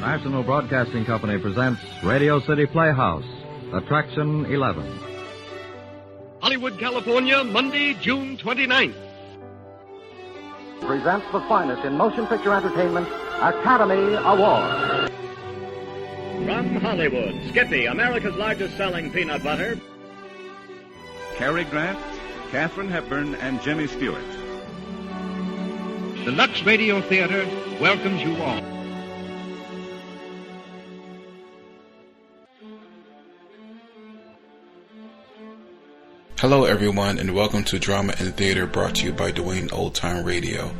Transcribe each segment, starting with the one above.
National Broadcasting Company presents Radio City Playhouse, Attraction 11. Hollywood, California, Monday, June 29th. Presents the finest in motion picture entertainment, Academy Award. From Hollywood, Skippy, America's largest selling peanut butter. Cary Grant, Katharine Hepburn, and Jimmy Stewart. The Lux Radio Theater welcomes you all. Hello everyone, and welcome to Drama and Theater, brought to you by Dwayne Old Time Radio.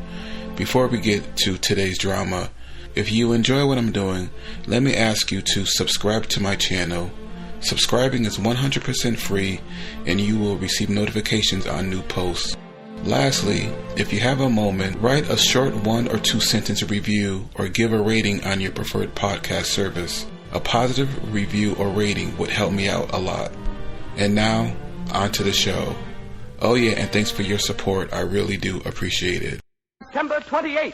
Before we get to today's drama, if you enjoy what I'm doing, let me ask you to subscribe to my channel. Subscribing is 100% free, and you will receive notifications on new posts. Lastly, if you have a moment, write a short 1 or 2 sentence review or give a rating on your preferred podcast service. A positive review or rating would help me out a lot. And now, on to the show. Oh yeah, and thanks for your support. I really do appreciate it. September 28th.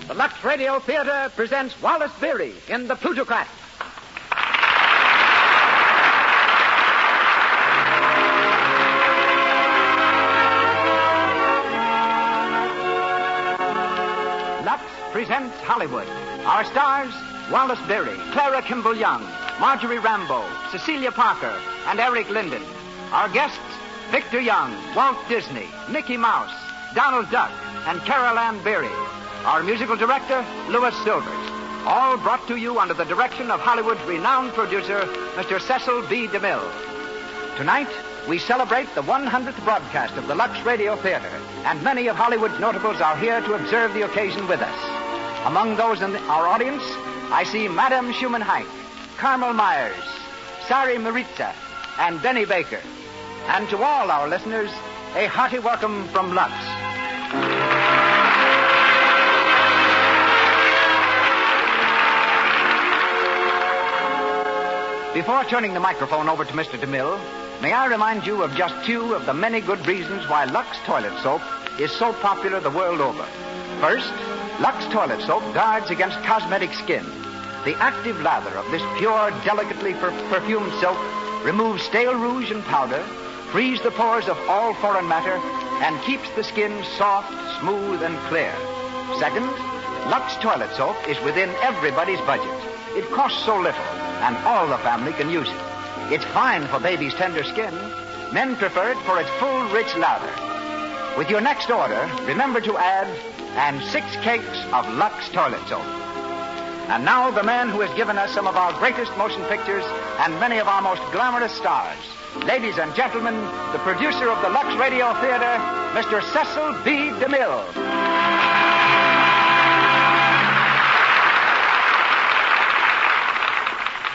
The Lux Radio Theater presents Wallace Beery in The Plutocrat. Presents Hollywood. Our stars, Wallace Beery, Clara Kimball Young, Marjorie Ram-beau, Cecilia Parker, and Eric Linden. Our guests, Victor Young, Walt Disney, Mickey Mouse, Donald Duck, and Carol Ann Beery. Our musical director, Louis Silvers. All brought to you under the direction of Hollywood's renowned producer, Mr. Cecil B. DeMille. Tonight, we celebrate the 100th broadcast of the Lux Radio Theater, and many of Hollywood's notables are here to observe the occasion with us. Among those in our audience, I see Madame Schumann-Heink, Carmel Myers, Sari Maritza, and Benny Baker. And to all our listeners, a hearty welcome from Lux. Before turning the microphone over to Mr. DeMille, may I remind you of just 2 of the many good reasons why Lux toilet soap is so popular the world over. First, Lux toilet soap guards against cosmetic skin. The active lather of this pure, delicately perfumed soap removes stale rouge and powder, frees the pores of all foreign matter, and keeps the skin soft, smooth, and clear. Second, Lux toilet soap is within everybody's budget. It costs so little, and all the family can use it. It's fine for baby's tender skin. Men prefer it for its full, rich lather. With your next order, remember to add and 6 cakes of Lux toilet soap. And now the man who has given us some of our greatest motion pictures and many of our most glamorous stars. Ladies and gentlemen, the producer of the Lux Radio Theater, Mr. Cecil B. DeMille.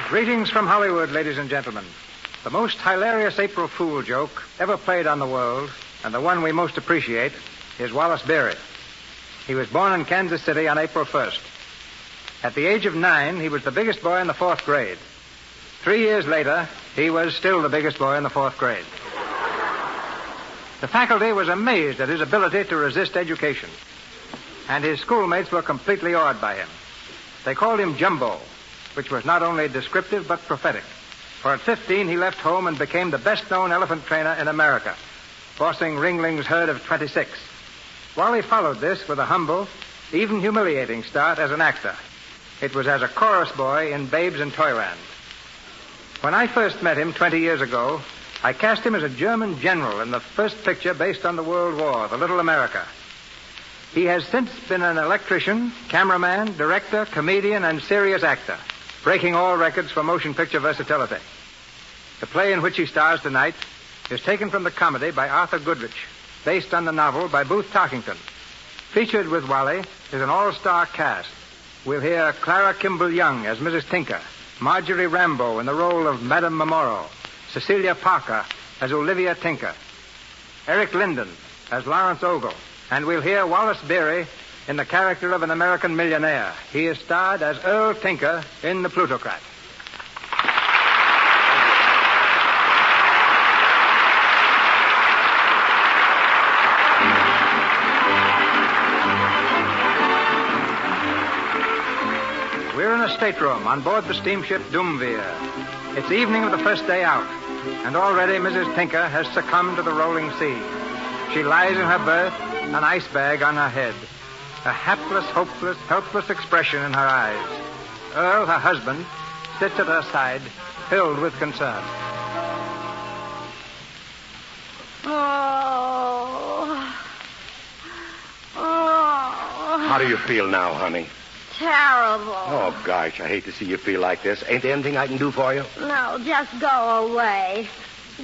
Greetings from Hollywood, ladies and gentlemen. The most hilarious April Fool joke ever played on the world, and the one we most appreciate, is Wallace Beery. He was born in Kansas City on April 1st. At the age of 9, he was the biggest boy in the 4th grade. 3 years later, he was still the biggest boy in the 4th grade. The faculty was amazed at his ability to resist education, and his schoolmates were completely awed by him. They called him Jumbo, which was not only descriptive but prophetic. For at 15, he left home and became the best-known elephant trainer in America, bossing Ringling's herd of 26. Wally followed this with a humble, even humiliating start as an actor. It was as a chorus boy in Babes in Toyland. When I first met him 20 years ago, I cast him as a German general in the first picture based on the World War, The Little America. He has since been an electrician, cameraman, director, comedian, and serious actor, breaking all records for motion picture versatility. The play in which he stars tonight is taken from the comedy by Arthur Goodrich, based on the novel by Booth Tarkington. Featured with Wally is an all-star cast. We'll hear Clara Kimball Young as Mrs. Tinker, Marjorie Ram-beau in the role of Madame Memorial, Cecilia Parker as Olivia Tinker, Eric Linden as Lawrence Ogle, and we'll hear Wallace Beery in the character of an American millionaire. He is starred as Earl Tinker in The Plutocrat. a stateroom on board the steamship Doomveer. It's evening of the first day out, and already Mrs. Tinker has succumbed to the rolling sea. She lies in her berth, an ice bag on her head, a hapless, hopeless, helpless expression in her eyes. Earl, her husband, sits at her side, filled with concern. How do you feel now, honey? Terrible. Oh, gosh, I hate to see you feel like this. Ain't there anything I can do for you? No, just go away.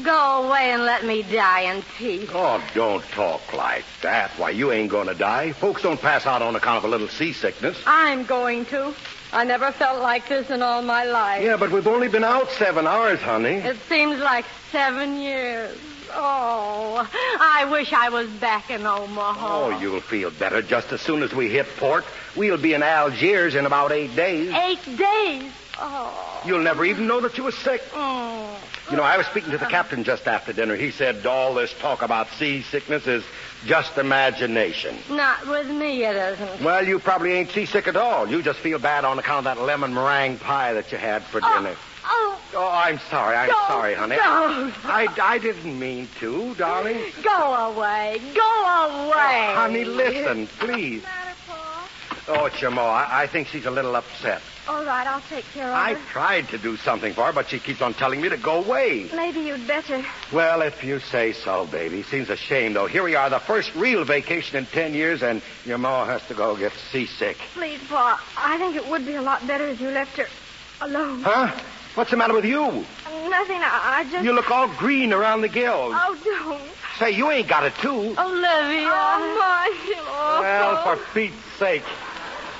Go away and let me die in peace. Oh, don't talk like that. Why, you ain't going to die. Folks don't pass out on account of a little seasickness. I'm going to. I never felt like this in all my life. Yeah, but we've only been out 7 hours, honey. It seems like 7 years. Oh, I wish I was back in Omaha. Oh, you'll feel better just as soon as we hit port. We'll be in Algiers in about 8 days. 8 days? Oh. You'll never even know that you were sick. Oh. You know, I was speaking to the captain just after dinner. He said all this talk about seasickness is just imagination. Not with me, it isn't. Well, you probably ain't seasick at all. You just feel bad on account of that lemon meringue pie that you had for dinner. Oh, I'm sorry. I'm sorry, honey. Don't. I didn't mean to, darling. Go away. Go away. Oh, honey, listen, please. What's the matter, Pa? Oh, it's your Ma. I think she's a little upset. All right, I'll take care of I her. tried to do something for her, but she keeps on telling me to go away. Maybe you'd better. Well, if you say so, baby. Seems a shame, though. Here we are, the first real vacation in 10 years, and your Ma has to go get seasick. Please, Pa, I think it would be a lot better if you left her alone. Huh? What's the matter with you? Nothing, I just... You look all green around the gills. Oh, don't. Say, you ain't got it, too. Olivia. Oh, my. Well, for Pete's sake.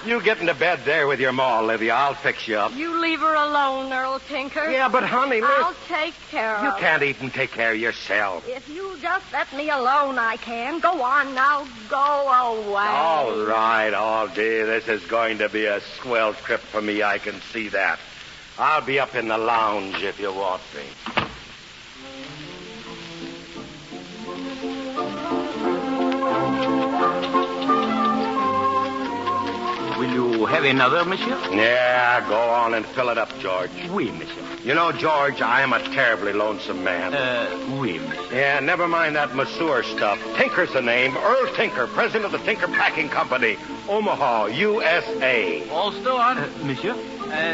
You get into bed there with your Ma, Olivia. I'll fix you up. You leave her alone, Earl Tinker. Yeah, but, honey, listen. I'll take care of her. You can't even take care of yourself. If you just let me alone, I can. Go on now. Go away. All right, all day. This is going to be a swell trip for me. I can see that. I'll be up in the lounge if you want me. Will you have another, monsieur? Yeah, go on and fill it up, George. Oui, monsieur. You know, George, I am a terribly lonesome man. Oui, monsieur. Yeah, never mind that masseur stuff. Tinker's the name. Earl Tinker, president of the Tinker Packing Company, Omaha, USA. All steward. Monsieur?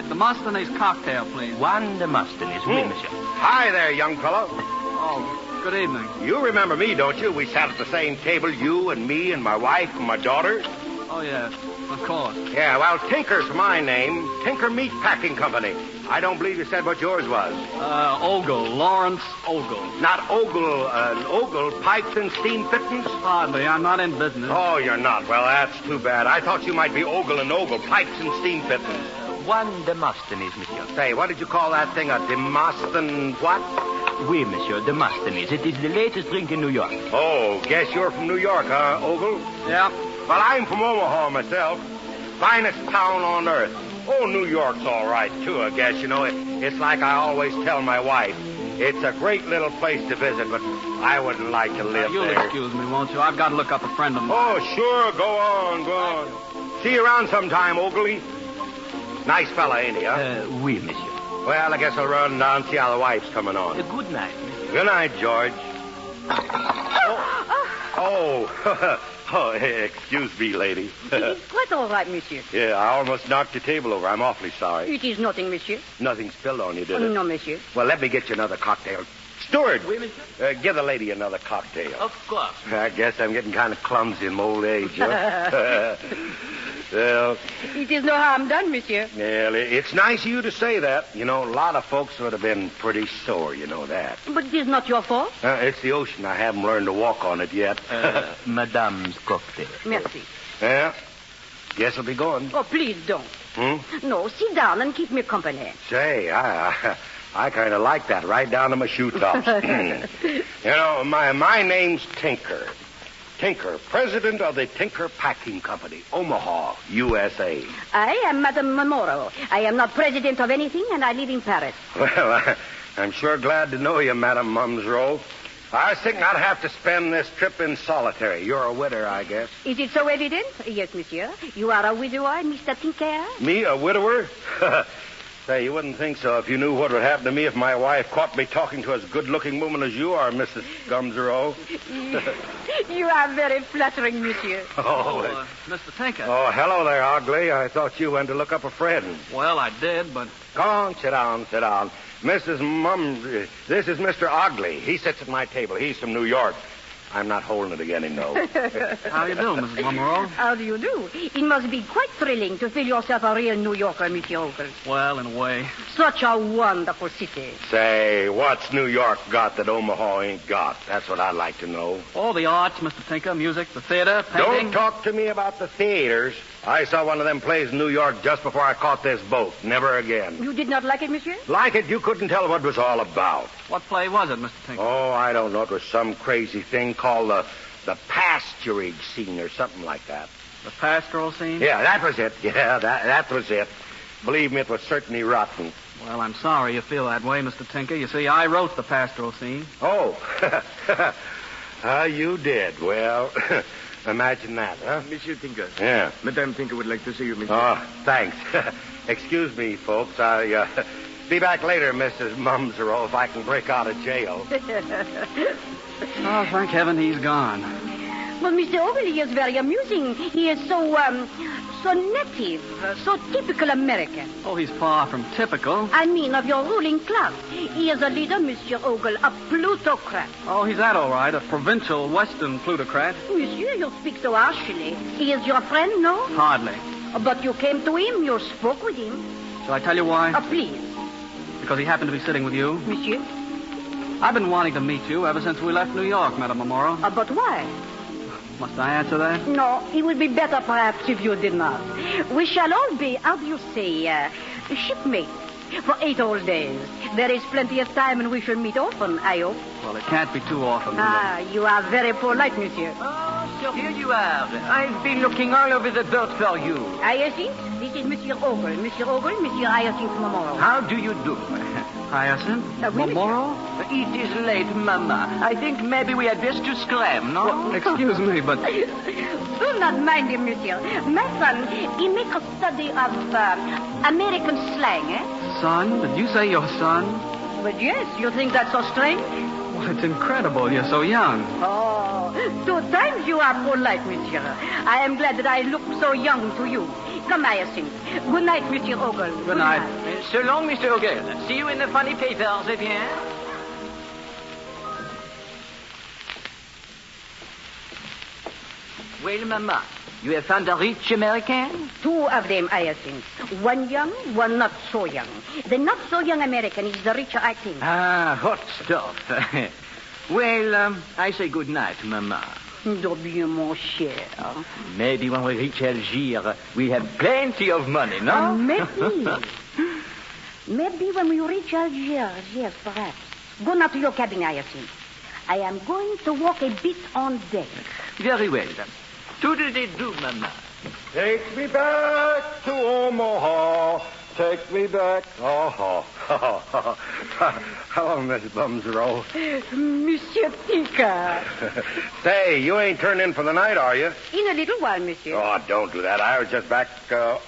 Demosthenes cocktail, please. One Demosthenes, oui, monsieur. Hi there, young fellow. Oh, good evening. You remember me, don't you? We sat at the same table, you and me and my wife and my daughter. Oh, yes, of course. Yeah, well, Tinker's my name. Tinker Meat Packing Company. I don't believe you said what yours was. Ogle, Lawrence Ogle. Not Ogle, Ogle, Pipes and Steam Fittings? Hardly, I'm not in business. Oh, you're not. Well, that's too bad. I thought you might be Ogle and Ogle, Pipes and Steam Fittings. One Demosthenes, monsieur. Say, what did you call that thing? A Demosthenes what? Oui, monsieur, Demosthenes. It is the latest drink in New York. Oh, guess you're from New York, huh, Ogle? Yeah. Well, I'm from Omaha myself. Finest town on earth. Oh, New York's all right, too, I guess. You know, it's like I always tell my wife. It's a great little place to visit, but I wouldn't like to live You'll there. excuse me, won't you? I've got to look up a friend of mine. Oh, sure. Go on. See you around sometime, Ogley. Nice fella, ain't he, huh? Oui, monsieur. Well, I guess I'll run down and see how the wife's coming on. Good night, monsieur. Good night, George. Oh, excuse me, lady. It is quite all right, monsieur. Yeah, I almost knocked your table over. I'm awfully sorry. It is nothing, monsieur. Nothing spilled on you, did it? No, monsieur. Well, let me get you another cocktail. Steward, Oui, monsieur. give the lady another cocktail. Of course. I guess I'm getting kind of clumsy in my old age, huh? Well, It is no harm done, monsieur. well, it's nice of you to say that. You know, a lot of folks would have been pretty sore, you know that. But it is not your fault. It's the ocean. I haven't learned to walk on it yet. Madame's cocktail. Merci. Yeah, guess I'll be going. Oh, please don't. No, sit down and keep me company. Say, I kind of like that, right down to my shoe tops. You know, my name's Tinker. Tinker, president of the Tinker Packing Company, Omaha, USA. I am Madame Moreau. I am not president of anything, and I live in Paris. Well, I'm sure glad to know you, Madame Mumsrow. I was thinking I'd have to spend this trip in solitary. You're a widower, I guess. Is it so evident? Yes, monsieur. You are a widower, Mr. Tinker? Me, a widower? Say, you wouldn't think so if you knew what would happen to me if my wife caught me talking to as good-looking woman as you are, Mrs. Gumsero. You are very flattering, monsieur. Mr. Tinker. Oh, hello there, Ugly. I thought you went to look up a friend. Well, I did, but... Come on, sit down. Mrs. This is Mr. Ugly. He sits at my table. He's from New York. I'm not holding it again, no. How do you do, Mrs. Monroe? How do you do? It must be quite thrilling to feel yourself a real New Yorker, Monsieur Ogle. Well, in a way. Such a wonderful city. Say, what's New York got that Omaha ain't got? That's what I'd like to know. All the arts, Mr. Tinker, music, the theater, painting. Don't talk to me about the theaters. I saw one of them plays in New York just before I caught this boat. Never again. You did not like it, monsieur? Like it? You couldn't tell what it was all about. What play was it, Mr. Tinker? Oh, I don't know. It was some crazy thing called the pasturage scene or something like that. The pastoral scene? Yeah, that was it. Yeah, that was it. Believe me, it was certainly rotten. Well, I'm sorry you feel that way, Mr. Tinker. You see, I wrote the pastoral scene. Oh. You did. Well, imagine that, huh? Monsieur Tinker. Yeah. Madame Tinker would like to see you, monsieur. Oh, thanks. Excuse me, folks. I'll be back later, Mrs. Mumsero, if I can break out of jail. Oh, thank heaven he's gone. Well, Mr. Ogle, he is very amusing. He is so native, so typical American. Oh, he's far from typical. I mean, of your ruling class. He is a leader, Monsieur Ogle, a plutocrat. Oh, he's that all right, a provincial western plutocrat. Monsieur, you speak so harshly. He is your friend, no? Hardly. But you came to him, you spoke with him. Shall I tell you why? Please. Because he happened to be sitting with you. Monsieur? I've been wanting to meet you ever since we left New York, Madame Amoro. But why? Must I answer that? No, it would be better perhaps if you did not. We shall all be, how do you say, shipmates for 8 whole days. There is plenty of time and we shall meet often, I hope. Well, it can't be too often. You are very polite, monsieur. Oh, so here you are. I've been looking all over the boat for you. Hyacinth, this is Monsieur Ogle. Monsieur Ogle, Monsieur Hyacinth Momoro. How do you do? Hyacinth? Momoro? It is late, Mama. I think maybe we had best to scram, no? Well, excuse me, but... Do not mind him, monsieur. My son, he makes a study of American slang, Son? Did you say your son? But yes, you think that's so strange? Well, it's incredible. You're so young. Oh, 2 times you are polite, monsieur. I am glad that I look so young to you. Come, Hyacinth. Good night, Monsieur Ogle. Good night. So long, Mr. Ogle. See you in the funny papers, eh bien? Well, Mama, you have found a rich American? 2 of them, Hyacinth. One young, one not so young. The not so young American is the richer, I think. Ah, hot stuff. Well, I say good night, Mama. Do bien, mon cher. Maybe when we reach Algiers, we have plenty of money, no? Maybe. Maybe when we reach Algiers, yes, perhaps. Go now to your cabin, Hyacinth. I am going to walk a bit on deck. Very well. Toodle-dee-doo, Mama. Take me back to Omaha. Take me back. Oh. Hello, Miss Bumsero. Monsieur Tinker. Say, you ain't turned in for the night, are you? In a little while, monsieur. Oh, don't do that. I was just back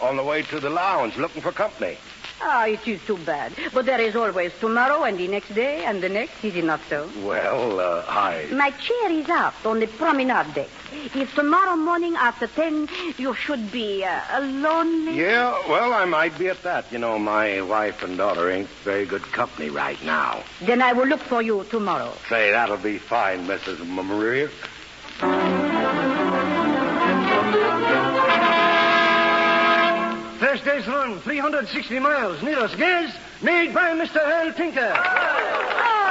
on the way to the lounge looking for company. It is too bad. But there is always tomorrow and the next day and the next, is it not so? Well, My chair is out on the promenade deck. If tomorrow morning after 10 you should be lonely... Yeah, well, I might be at that. You know, my wife and daughter ain't very good company right now. Then I will look for you tomorrow. Say, that'll be fine, Mrs. Maria. First day's run, 360 miles. Nearest gas, made by Mr. Earl Tinker.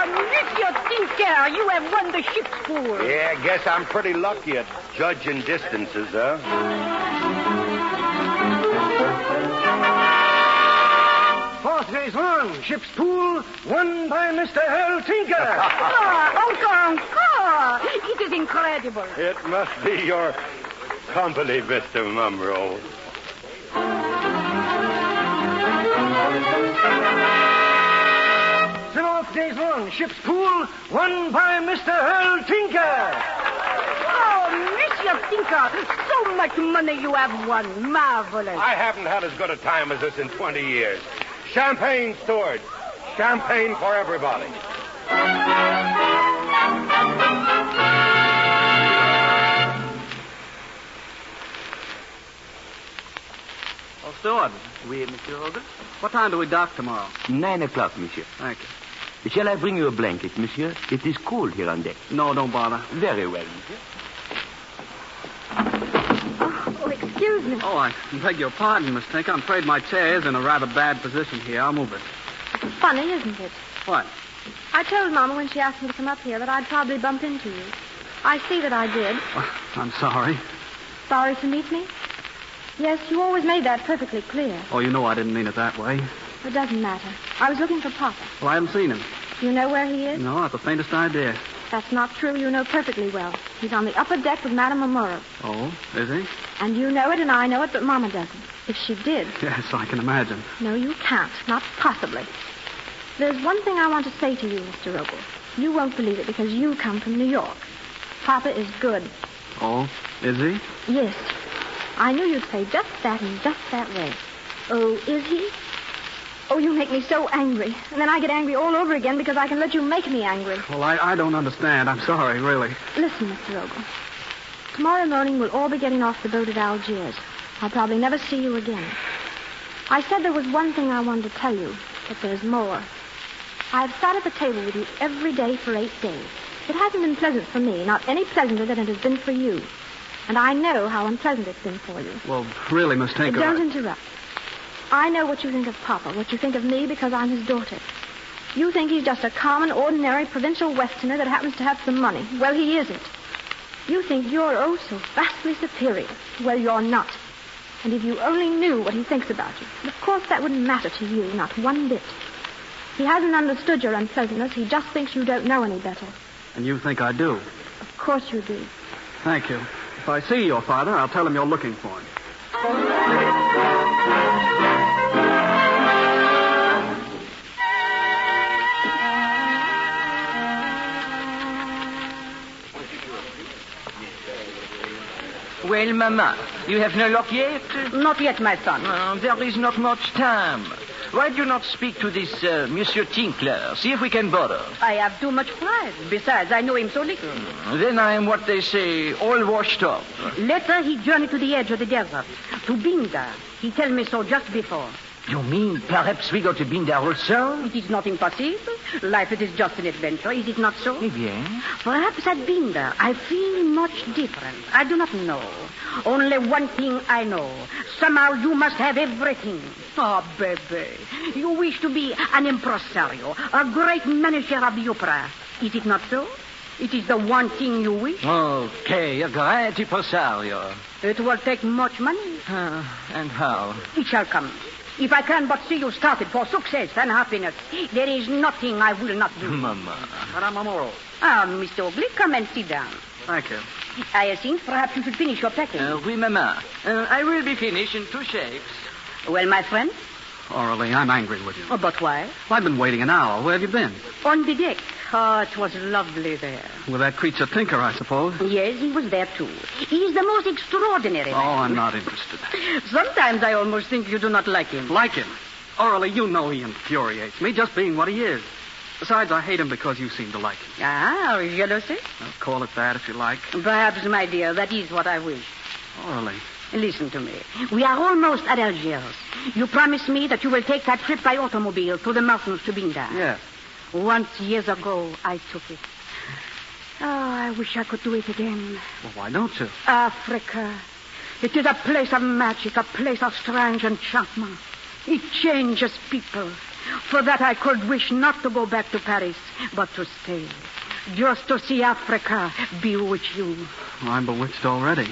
Monsieur Tinker, you have won the ship's pool. Yeah, I guess I'm pretty lucky at judging distances, huh? Fourth day's run, ship's pool, won by Mr. Earl Tinker. Encore. It is incredible. It must be your company, Mr. Mumro. Fifth day's run, 1. Ship's pool won by Mr. Earl Tinker. Oh, Monsieur Tinker, so much money you have won. Marvelous. I haven't had as good a time as this in 20 years. Champagne, steward. Champagne for everybody. Oh, steward. Oui, Monsieur Hogan? What time do we dock tomorrow? 9 o'clock, Monsieur. Thank you. Shall I bring you a blanket, Monsieur? It is cold here on deck. No, don't bother. Very well, Monsieur. Oh, excuse me. Oh, I beg your pardon, Miss Tinker. I'm afraid my chair is in a rather bad position here. I'll move it. Funny, isn't it? What? I told Mama when she asked me to come up here that I'd probably bump into you. I see that I did. Oh, I'm sorry. Sorry to meet me? Yes, you always made that perfectly clear. Oh, you know I didn't mean it that way. It doesn't matter. I was looking for Papa. Well, I haven't seen him. Do you know where he is? No, not the faintest idea. That's not true. You know perfectly well. He's on the upper deck with Madame Amora. Oh, is he? And you know it and I know it, but Mama doesn't. If she did... Yes, I can imagine. No, you can't. Not possibly. There's one thing I want to say to you, Mr. Ogle. You won't believe it because you come from New York. Papa is good. Oh, is he? Yes. I knew you'd say just that and just that way. Oh, is he? Oh, you make me so angry. And then I get angry all over again because I can let you make me angry. Well, I don't understand. I'm sorry, really. Listen, Mr. Ogle. Tomorrow morning we'll all be getting off the boat at Algiers. I'll probably never see you again. I said there was one thing I wanted to tell you, but there's more. I've sat at the table with you every day for 8 days. It hasn't been pleasant for me, not any pleasanter than it has been for you. And I know how unpleasant it's been for you. Well, really, Miss Tinker... Don't interrupt. I know what you think of Papa, what you think of me because I'm his daughter. You think he's just a common, ordinary, provincial Westerner that happens to have some money. Well, he isn't. You think you're oh so vastly superior. Well, you're not. And if you only knew what he thinks about you, of course that wouldn't matter to you, not one bit. He hasn't understood your unpleasantness. He just thinks you don't know any better. And you think I do? Of course you do. Thank you. If I see your father, I'll tell him you're looking for him. Well, Mama, you have no luck yet? Not yet, my son. There is not much time. Why do you not speak to this Monsieur Tinker? See if we can bother. I have too much pride. Besides, I know him so little. Then I am what they say, all washed up. Later, he journeyed to the edge of the desert, to Binda. He told me so just before. You mean perhaps we go to Binda also? It is not impossible. Life, it is just an adventure. Is it not so? Eh bien. Perhaps at Binda, I feel much different. I do not know. Only one thing I know. Somehow you must have everything. Oh, baby. You wish to be an impresario, a great manager of the opera. Is it not so? It is the one thing you wish. Okay, a great impresario. It will take much money. And how? It shall come. If I can but see you started for success and happiness, there is nothing I will not do. Mama. Madame Amora. Mr. Oakley, come and sit down. Thank you. I think perhaps you should finish your packing. Oui, Mama. I will be finished in 2 shakes. Well, my friend? Orally, I'm angry with you. Oh, but why? Well, I've been waiting an hour. Where have you been? On the deck. Oh, it was lovely there. With that creature Tinker, I suppose. Yes, he was there, too. He is the most extraordinary man. Oh, I'm not interested. Sometimes I almost think you do not like him. Like him? Orally, you know he infuriates me, just being what he is. Besides, I hate him because you seem to like him. Ah, jealousy? Well, call it that if you like. Perhaps, my dear, that is what I wish. Orally. Listen to me. We are almost at Algiers. You promised me that you will take that trip by automobile to the mountains to Binda. Yes. Once, years ago, I took it. Oh, I wish I could do it again. Well, why don't you? Africa. It is a place of magic, a place of strange enchantment. It changes people. For that, I could wish not to go back to Paris, but to stay. Just to see Africa bewitch you. Well, I'm bewitched already.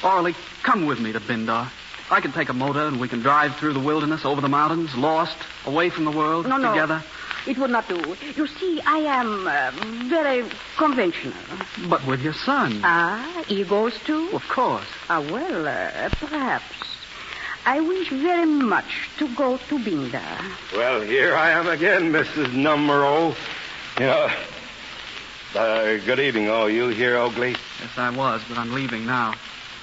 Orally, come with me to Binda. I can take a motor and we can drive through the wilderness, over the mountains, lost, away from the world, together. It would not do. You see, I am very conventional. But with your son. Ah, he goes too? Of course. Well, perhaps. I wish very much to go to Binda. Well, here I am again, Mrs. Numero. Good evening. Oh, you here, Oakley? Yes, I was, but I'm leaving now.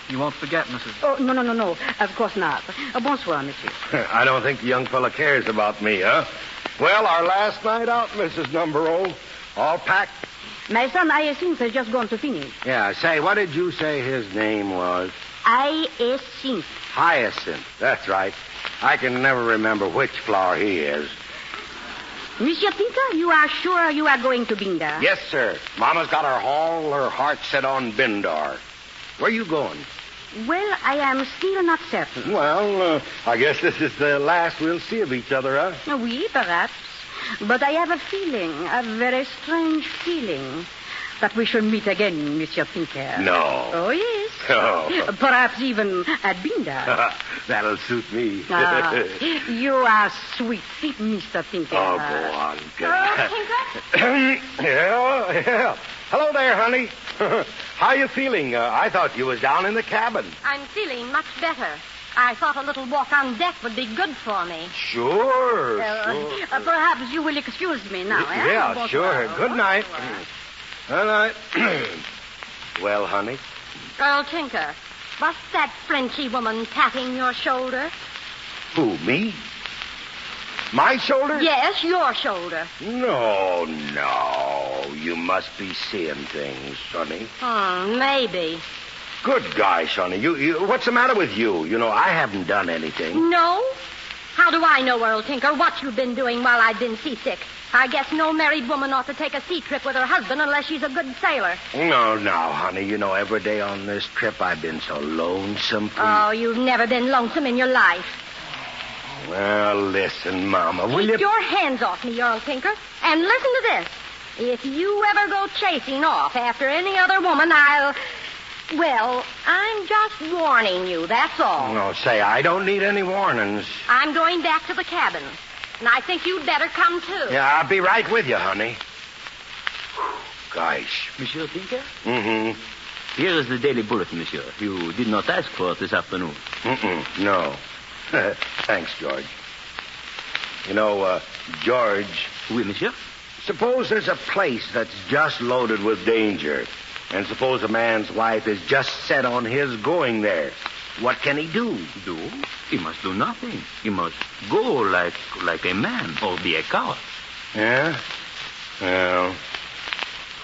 You won't forget, Mrs. Oh, no. Of course not. Bonsoir, monsieur. I don't think the young fella cares about me, huh? Well, our last night out, Mrs. Number-O. All packed? My son Hyacinth has just gone to finish. Yeah, say, what did you say his name was? Hyacinth. Hyacinth. That's right. I can never remember which flower he is. Monsieur Tinker, you are sure you are going to Bindar? Yes, sir. Mama's got her heart set on Bindar. Where are you going? Well, I am still not certain. Well, I guess this is the last we'll see of each other, huh? Oui, perhaps. But I have a feeling, a very strange feeling, that we shall meet again, Monsieur Tinker. No. Oh, yes. Oh. Perhaps even at Bindar. That'll suit me. You are sweet, Mr. Tinker. Oh, go on. Tinker? Yeah. Hello there, honey. How you feeling? I thought you was down in the cabin. I'm feeling much better. I thought a little walk on deck would be good for me. Sure. Perhaps you will excuse me now, eh? Yeah, sure. Good night. Good night. Well, honey? Earl Tinker, was that Frenchy woman patting your shoulder? Who, me? My shoulder? Yes, your shoulder. No. You must be seeing things, sonny. Maybe. Good gosh, honey. You, what's the matter with you? You know, I haven't done anything. No? How do I know, Earl Tinker, what you've been doing while I've been seasick? I guess no married woman ought to take a sea trip with her husband unless she's a good sailor. No, honey. You know, every day on this trip I've been so lonesome. Oh, you've never been lonesome in your life. Well, listen, Mama, will you... Keep your hands off me, Earl Tinker. And listen to this. If you ever go chasing off after any other woman, Well, I'm just warning you, that's all. No, say, I don't need any warnings. I'm going back to the cabin. And I think you'd better come, too. Yeah, I'll be right with you, honey. Gosh. Monsieur Tinker? Mm-hmm. Here is the Daily Bulletin, monsieur. You did not ask for it this afternoon. No. Thanks, George. You know, George... Oui, monsieur? Suppose there's a place that's just loaded with danger, and suppose a man's wife is just set on his going there. What can he do? Do? He must do nothing. He must go like a man or be a coward. Yeah? Well,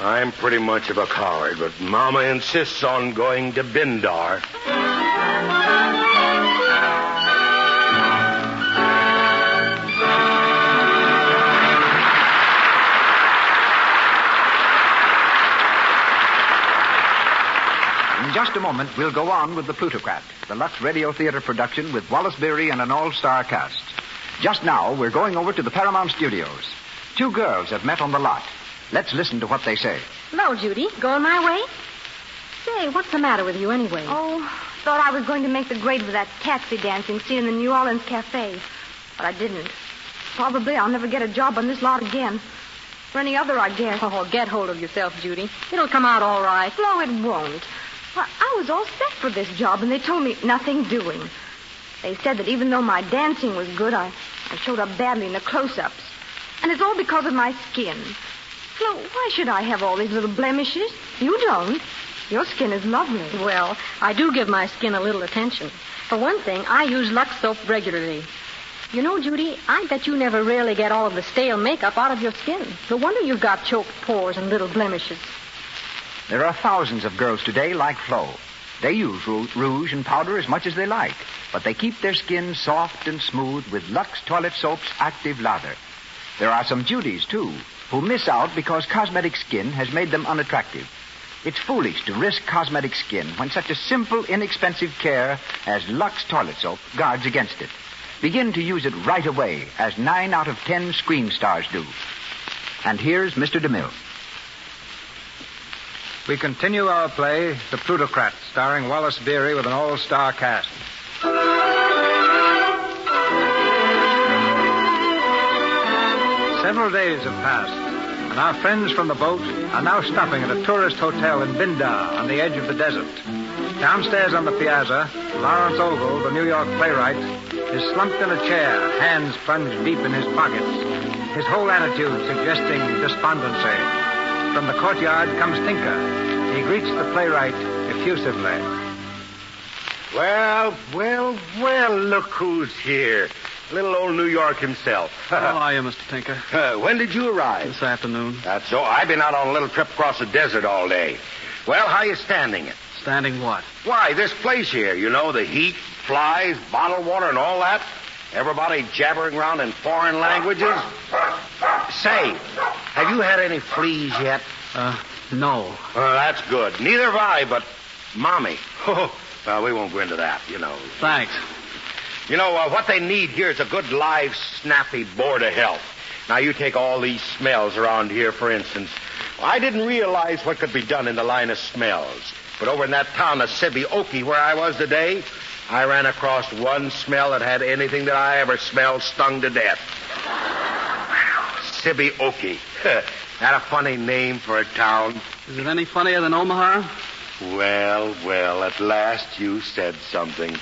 I'm pretty much of a coward, but Mama insists on going to Bindar. In just a moment, we'll go on with the Plutocrat, the Lux Radio Theater production with Wallace Beery and an all-star cast. Just now, we're going over to the Paramount Studios. Two girls have met on the lot. Let's listen to what they say. Hello, Judy. Going my way? Say, what's the matter with you anyway? Oh, thought I was going to make the grade for that taxi dancing scene in the New Orleans Cafe. But I didn't. Probably I'll never get a job on this lot again. Or any other, I guess. Oh, get hold of yourself, Judy. It'll come out all right. No, it won't. I was all set for this job, and they told me nothing doing. They said that even though my dancing was good, I showed up badly in the close-ups. And it's all because of my skin. Flo, why should I have all these little blemishes? You don't. Your skin is lovely. Well, I do give my skin a little attention. For one thing, I use Lux soap regularly. You know, Judy, I bet you never really get all of the stale makeup out of your skin. No wonder you've got choked pores and little blemishes. There are thousands of girls today like Flo. They use rouge and powder as much as they like, but they keep their skin soft and smooth with Lux Toilet Soap's active lather. There are some Judys, too, who miss out because cosmetic skin has made them unattractive. It's foolish to risk cosmetic skin when such a simple, inexpensive care as Lux Toilet Soap guards against it. Begin to use it right away, as 9 out of 10 screen stars do. And here's Mr. DeMille. We continue our play, The Plutocrat, starring Wallace Beery with an all-star cast. Several days have passed, and our friends from the boat are now stopping at a tourist hotel in Bindar on the edge of the desert. Downstairs on the piazza, Lawrence Ogle, the New York playwright, is slumped in a chair, hands plunged deep in his pockets, his whole attitude suggesting despondency. From the courtyard comes Tinker. He greets the playwright effusively. Well, look who's here. Little old New York himself. How are you, Mr. Tinker? When did you arrive? This afternoon. That's so. I've been out on a little trip across the desert all day. Well, how you standing it? Standing what? Why, this place here, you know, the heat, flies, bottled water, and all that. Everybody jabbering around in foreign languages. Say, have you had any fleas yet? No. That's good. Neither have I, but Mommy. Well, we won't go into that, you know. Thanks. You know, what they need here is a good, live, snappy board of health. Now, you take all these smells around here, for instance. I didn't realize what could be done in the line of smells. But over in that town of Sibioki, where I was today, I ran across one smell that had anything that I ever smelled stung to death. Sibioki. That a funny name for a town? Is it any funnier than Omaha? Well, at last you said something.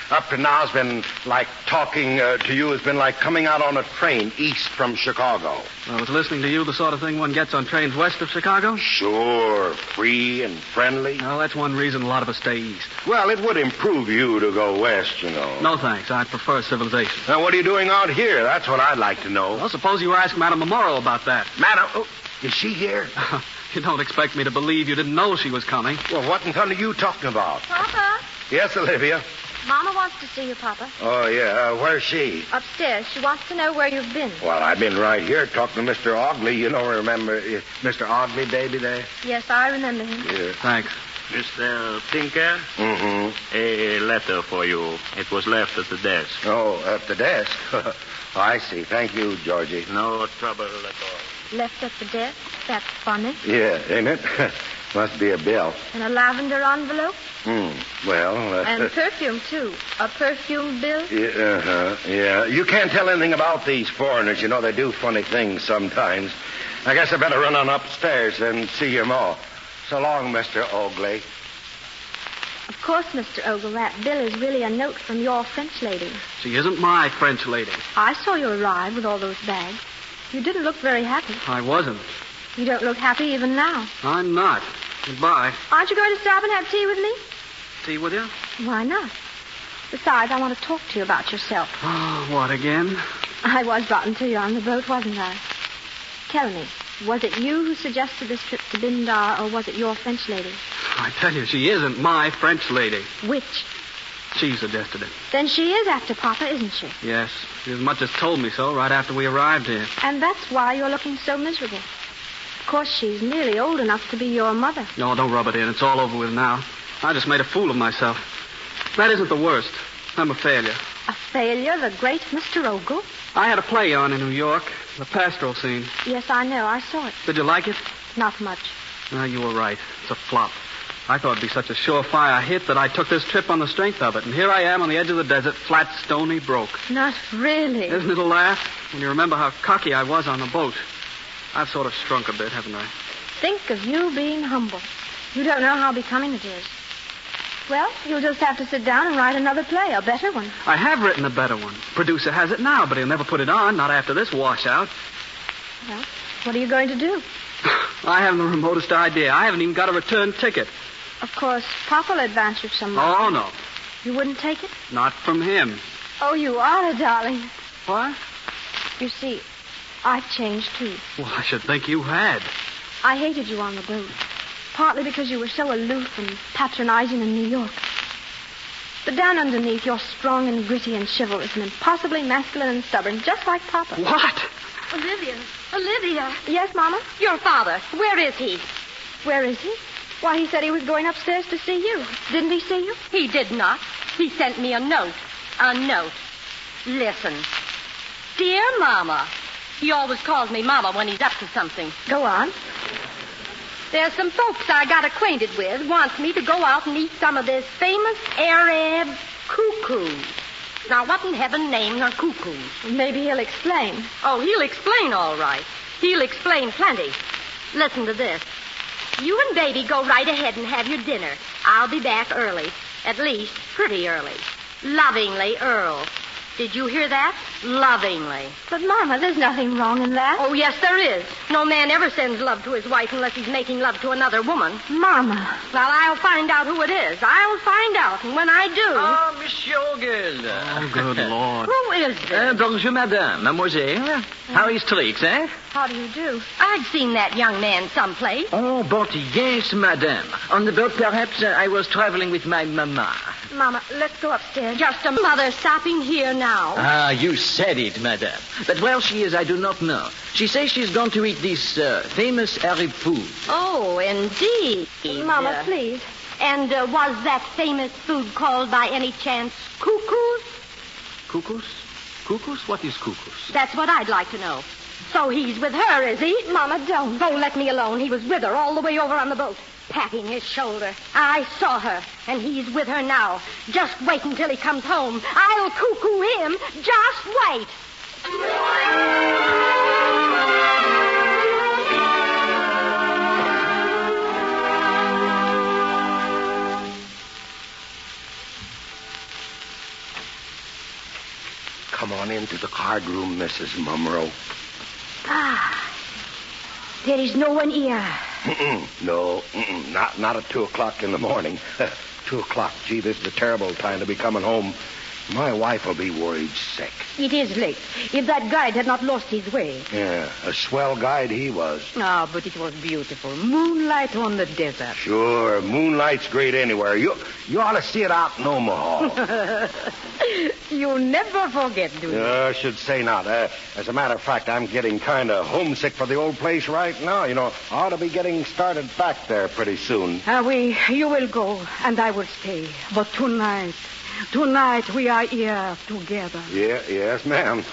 Up to now has been like talking to you has been like coming out on a train east from Chicago. Well, was listening to you the sort of thing one gets on trains west of Chicago? Sure, free and friendly. Well, that's one reason a lot of us stay east. Well, it would improve you to go west, you know. No, thanks. I prefer civilization. Now, what are you doing out here? That's what I'd like to know. Well, suppose you were asking Madame Memorial about that. Madam, is she here? You don't expect me to believe you didn't know she was coming. Well, what in thunder are you talking about? Papa? Yes, Olivia? Mama wants to see you, Papa. Oh, yeah. Where's she? Upstairs. She wants to know where you've been. Well, I've been right here talking to Mr. Ogley. You know, remember Mr. Ogley, baby, there? Yes, I remember him. Yeah. Thanks. Mr. Tinker? Mm-hmm. A letter for you. It was left at the desk. Oh, at the desk? Oh, I see. Thank you, Georgie. No trouble at all. Left at the desk? That's funny. Yeah, ain't it? Must be a bill. And a lavender envelope? Well... and perfume, too. A perfume bill? Yeah. You can't tell anything about these foreigners. You know, they do funny things sometimes. I guess I better run on upstairs and see you more. So long, Mr. Ogley. Of course, Mr. Ogle, that bill is really a note from your French lady. She isn't my French lady. I saw you arrive with all those bags. You didn't look very happy. I wasn't. You don't look happy even now. I'm not. Goodbye. Aren't you going to stop and have tea with me? Tea with you? Why not? Besides, I want to talk to you about yourself. Oh, what again? I was rotten to you on the boat, wasn't I? Tell me, was it you who suggested this trip to Bindar, or was it your French lady? I tell you, she isn't my French lady. Which? She suggested it. Then she is after Papa, isn't she? Yes. She as much as told me so right after we arrived here. And that's why you're looking so miserable. Of course, she's nearly old enough to be your mother. No, don't rub it in. It's all over with now. I just made a fool of myself. That isn't the worst. I'm a failure. A failure, the great Mr. Ogle? I had a play on in New York, the pastoral scene. Yes, I know. I saw it. Did you like it? Not much. You were right. It's a flop. I thought it'd be such a surefire hit that I took this trip on the strength of it. And here I am on the edge of the desert, flat, stony, broke. Not really. Isn't it a laugh? When you remember how cocky I was on the boat. I've sort of shrunk a bit, haven't I? Think of you being humble. You don't know how becoming it is. Well, you'll just have to sit down and write another play, a better one. I have written a better one. Producer has it now, but he'll never put it on, not after this washout. Well, what are you going to do? I haven't the remotest idea. I haven't even got a return ticket. Of course, Papa'll advance you some money. Oh, no. You wouldn't take it? Not from him. Oh, you are a darling. What? You see, I've changed, too. Well, I should think you had. I hated you on the boat. Partly because you were so aloof and patronizing in New York. But down underneath, you're strong and gritty and chivalrous and impossibly masculine and stubborn, just like Papa. What? Olivia. Yes, Mama? Your father. Where is he? Where is he? Why, he said he was going upstairs to see you. Didn't he see you? He did not. He sent me a note. A note. Listen. Dear Mama. He always calls me Mama when he's up to something. Go on. There's some folks I got acquainted with wants me to go out and eat some of this famous Arab cuckoo. Now, what in heaven names are cuckoos? Maybe he'll explain. Oh, he'll explain all right. He'll explain plenty. Listen to this. You and Baby go right ahead and have your dinner. I'll be back early. At least, pretty early. Lovingly, Earl. Did you hear that? Lovingly. But, Mama, there's nothing wrong in that. Oh, yes, there is. No man ever sends love to his wife unless he's making love to another woman. Mama. Well, I'll find out who it is. I'll find out. And when I do... Ah, Monsieur Auguste. Oh, good Lord. Who is this? Bonjour, madame. Mademoiselle. How is tricks, eh? How do you do? I've seen that young man someplace. Oh, but yes, madame. On the boat, perhaps, I was traveling with my mama. Mama, let's go upstairs. Just a mother stopping here now. Ah, you said it, madame. But where she is, I do not know. She says she's gone to eat this famous Arab food. Oh, indeed. Mama, please. And was that famous food called by any chance cuckoos? Cuckoos? Cuckoos? What is cuckoos? That's what I'd like to know. So he's with her, is he? Mama, don't. Don't let me alone. He was with her all the way over on the boat, patting his shoulder. I saw her, and he's with her now. Just wait until he comes home. I'll cuckoo him. Just wait. Come on into the card room, Mrs. Mumro. Ah, there is no one here. No, not at 2 o'clock in the morning. 2 o'clock. Gee, this is a terrible time to be coming home. My wife will be worried sick. It is late. If that guide had not lost his way. Yeah, a swell guide he was. Ah, but it was beautiful. Moonlight on the desert. Sure, moonlight's great anywhere. You ought to see it out in Omaha. You never forget, do you? I should say not. As a matter of fact, I'm getting kind of homesick for the old place right now. You know, I ought to be getting started back there pretty soon. You will go, and I will stay. But tonight we are here together. Yes, ma'am.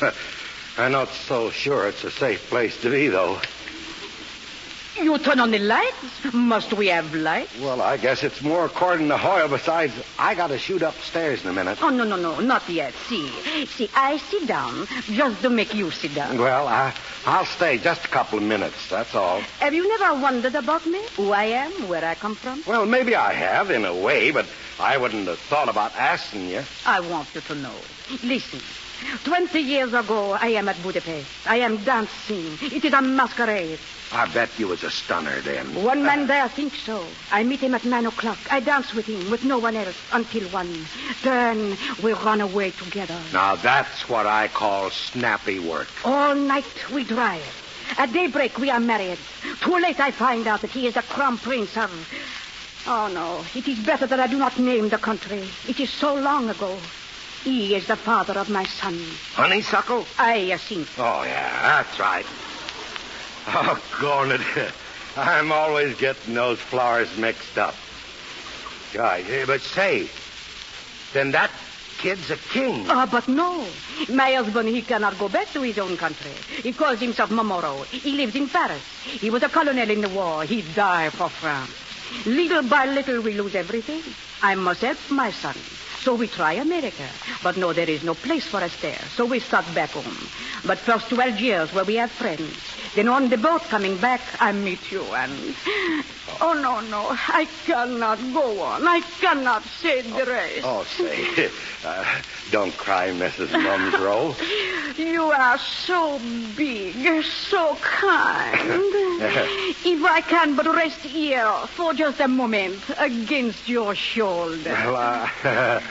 I'm not so sure it's a safe place to be, though. You turn on the lights? Must we have lights? Well, I guess it's more according to Hoyle. Besides, I got to shoot upstairs in a minute. Oh, no, not yet. See, I sit down just to make you sit down. Well, I'll stay just a couple of minutes, that's all. Have you never wondered about me? Who I am, where I come from? Well, maybe I have, in a way, but I wouldn't have thought about asking you. I want you to know. Listen. 20 years ago, I am at Budapest. I am dancing. It is a masquerade. I bet you was a stunner then. One man there thinks so. I meet him at 9 o'clock. I dance with him, with no one else, until 1. Then we run away together. Now, that's what I call snappy work. All night we drive. At daybreak, we are married. Too late, I find out that he is the crown prince of... Oh, no. It is better that I do not name the country. It is so long ago. He is the father of my son. Honeysuckle? I think. Oh, yeah, that's right. Oh, darn it. I'm always getting those flowers mixed up. God, but say, then that kid's a king. But no. My husband, he cannot go back to his own country. He calls himself Momoro. He lives in Paris. He was a colonel in the war. He died for France. Little by little, we lose everything. I must help my son. So we try America. But no, there is no place for us there. So we start back home. But first to Algiers, where we have friends. Then on the boat coming back, I meet you and... Oh, no. I cannot go on. I cannot say the rest. Oh, say. Don't cry, Mrs. Mumsrow. You are so big, so kind. If I can but rest here for just a moment against your shoulder. Well,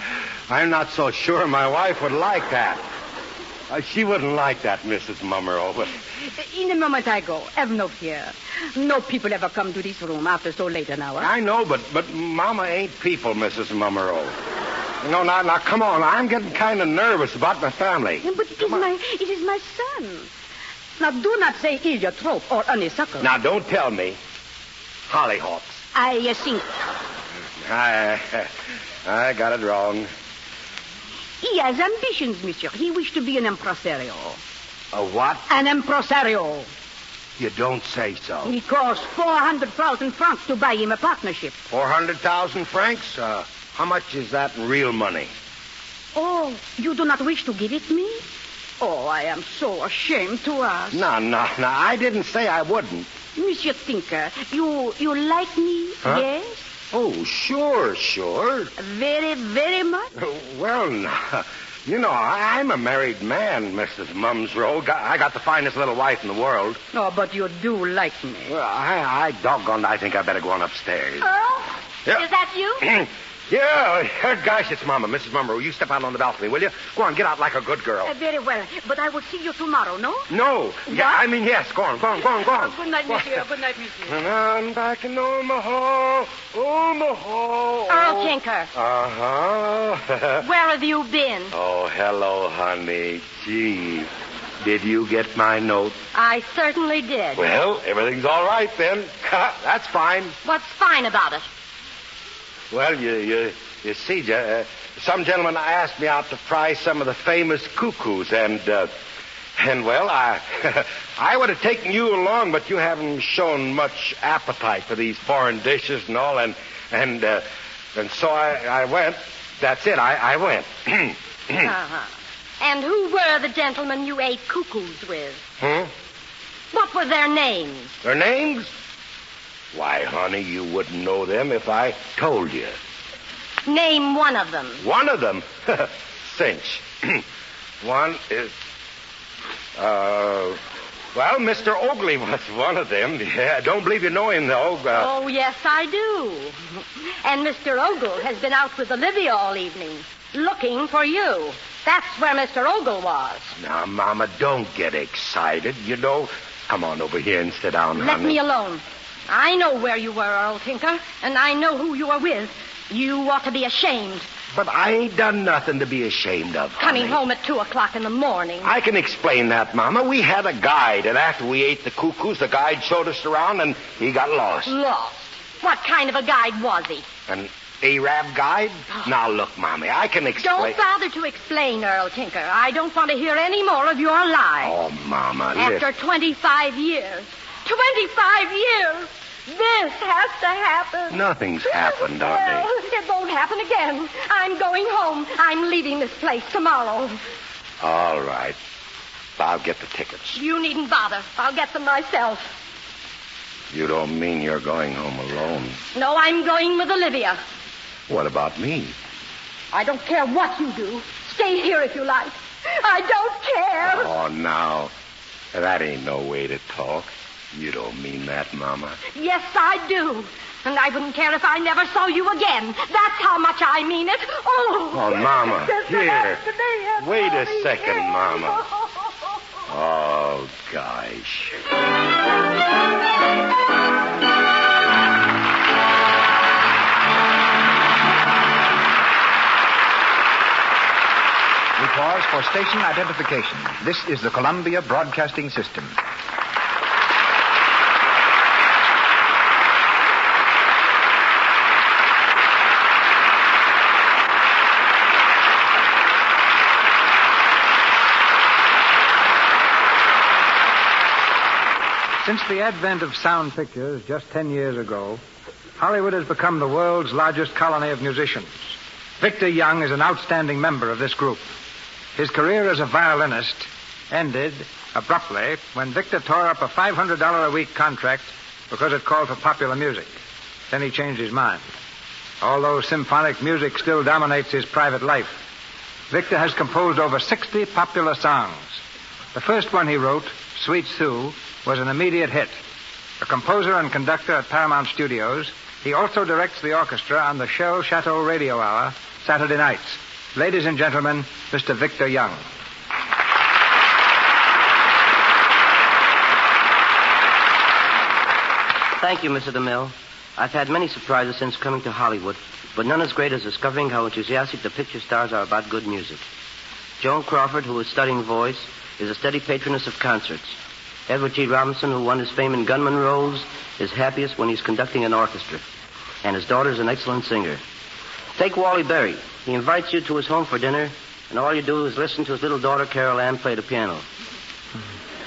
I'm not so sure my wife would like that. She wouldn't like that, Mrs. Mummerow, but... In a moment I go. Have no fear. No people ever come to this room after so late an hour. I know, but Mama ain't people, Mrs. Mummerow. No, now, come on. I'm getting kind of nervous about my family. But it is my son. Now, do not say heliotrope or honeysuckle. Now, don't tell me. Hollyhocks. I think. I got it wrong. He has ambitions, monsieur. He wished to be an impresario. A what? An impresario. You don't say so. It costs 400,000 francs to buy him a partnership. 400,000 francs? How much is that in real money? Oh, you do not wish to give it me? Oh, I am so ashamed to ask. No. I didn't say I wouldn't. Monsieur Tinker, you like me, Huh? yes? Oh, sure. Very, very much? Well, now, you know, I'm a married man, Mrs. Mumsrow. I got the finest little wife in the world. No, but you do like me. Well, I doggone, I think I better go on upstairs. Earl? Yeah. Is that you? Yeah, gosh, it's Mama. Mrs. Mumsrow, you step out on the balcony, will you? Go on, get out like a good girl. Very well, but I will see you tomorrow, no? No. Yeah, I mean, yes. Go on. Good night, monsieur. Good night, monsieur. And I'm back in Omaha. Earl Tinker. Uh-huh. Where have you been? Oh, hello, honey. Gee, did you get my note? I certainly did. Well, everything's all right then. That's fine. What's fine about it? Well, you see, some gentleman asked me out to fry some of the famous cuckoos, and well, I would have taken you along, but you haven't shown much appetite for these foreign dishes and all, and so I went. That's it. I went. Uh-huh. And who were the gentlemen you ate cuckoos with? What were their names? Their names? Why, honey, you wouldn't know them if I told you. Name one of them. One of them? Cinch. One is... well, Mr. Oakley was one of them. Yeah, I don't believe you know him, though. Oh, yes, I do. And Mr. Ogle has been out with Olivia all evening, looking for you. That's where Mr. Ogle was. Now, Mama, don't get excited. You know... Come on over here and sit down, honey. Let me alone. I know where you were, Earl Tinker, and I know who you were with. You ought to be ashamed. But I ain't done nothing to be ashamed of, honey. Coming home at 2 o'clock in the morning. I can explain that, Mama. We had a guide, and after we ate the cuckoos, the guide showed us around, and he got lost. Lost? What kind of a guide was he? An Arab guide? Now, look, Mommy, I can explain... Don't bother to explain, Earl Tinker. I don't want to hear any more of your lies. Oh, Mama, After 25 years. 25 years! This has to happen. Nothing's happened, honey. Well, it won't happen again. I'm going home. I'm leaving this place tomorrow. All right. I'll get the tickets. You needn't bother. I'll get them myself. You don't mean you're going home alone? No, I'm going with Olivia. What about me? I don't care what you do. Stay here if you like. I don't care. Oh, now. That ain't no way to talk. You don't mean that, Mama. Yes, I do. And I wouldn't care if I never saw you again. That's how much I mean it. Oh, Mama. Here. Wait a second, Mama. Oh, gosh. We pause for station identification. This is the Columbia Broadcasting System. Since the advent of sound pictures just 10 years ago, Hollywood has become the world's largest colony of musicians. Victor Young is an outstanding member of this group. His career as a violinist ended abruptly when Victor tore up a $500 a week contract because it called for popular music. Then he changed his mind. Although symphonic music still dominates his private life, Victor has composed over 60 popular songs. The first one he wrote, Sweet Sue, was an immediate hit. A composer and conductor at Paramount Studios, he also directs the orchestra on the Shell Chateau Radio Hour Saturday nights. Ladies and gentlemen, Mr. Victor Young. Thank you, Mr. DeMille. I've had many surprises since coming to Hollywood, but none as great as discovering how enthusiastic the picture stars are about good music. Joan Crawford, who is studying voice, is a steady patroness of concerts. Edward G. Robinson, who won his fame in gunman roles, is happiest when he's conducting an orchestra. And his daughter is an excellent singer. Take Wally Beery. He invites you to his home for dinner, and all you do is listen to his little daughter, Carol Ann, play the piano.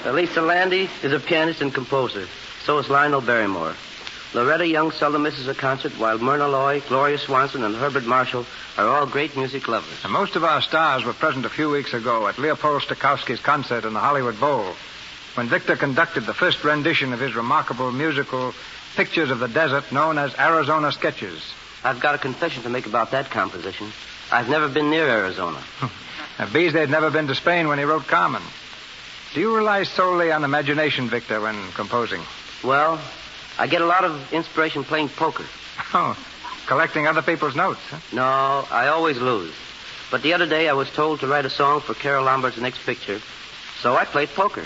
Lisa Landy is a pianist and composer. So is Lionel Barrymore. Loretta Young seldom misses a concert, while Myrna Loy, Gloria Swanson, and Herbert Marshall are all great music lovers. And most of our stars were present a few weeks ago at Leopold Stokowski's concert in the Hollywood Bowl, when Victor conducted the first rendition of his remarkable musical Pictures of the Desert known as Arizona Sketches. I've got a confession to make about that composition. I've never been near Arizona. Beasley had never been to Spain when he wrote Carmen. Do you rely solely on imagination, Victor, when composing? Well, I get a lot of inspiration playing poker. Oh, collecting other people's notes, huh? No, I always lose. But the other day I was told to write a song for Carol Lombard's next picture, so I played poker.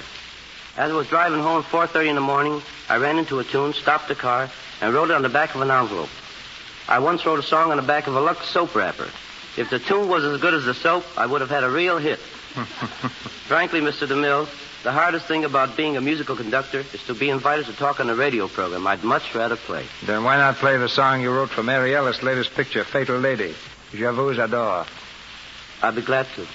As I was driving home at 4:30 in the morning, I ran into a tune, stopped the car, and wrote it on the back of an envelope. I once wrote a song on the back of a Lux soap wrapper. If the tune was as good as the soap, I would have had a real hit. Frankly, Mr. DeMille, the hardest thing about being a musical conductor is to be invited to talk on a radio program. I'd much rather play. Then why not play the song you wrote for Mary Ellis' latest picture, Fatal Lady? Je vous adore. I'd be glad to.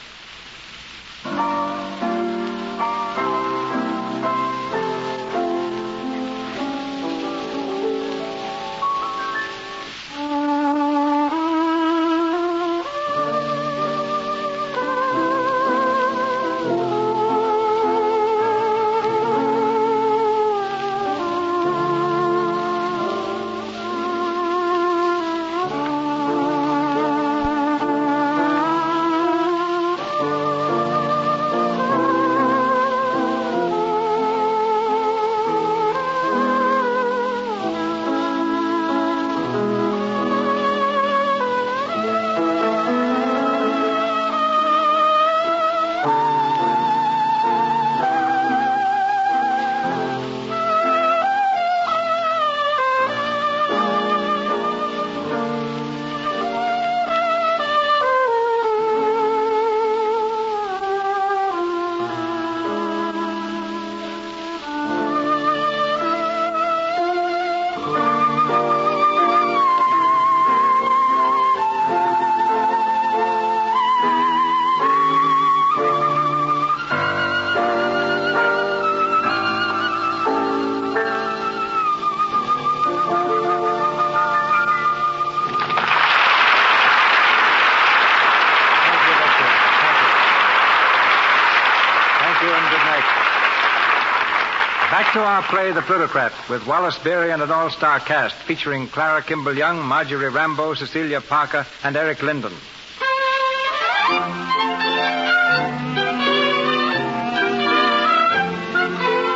Back to our play, The Plutocrat, with Wallace Beery and an all-star cast featuring Clara, Kimball Young, Marjorie, Ram-beau, Cecilia, Parker, and Eric Linden.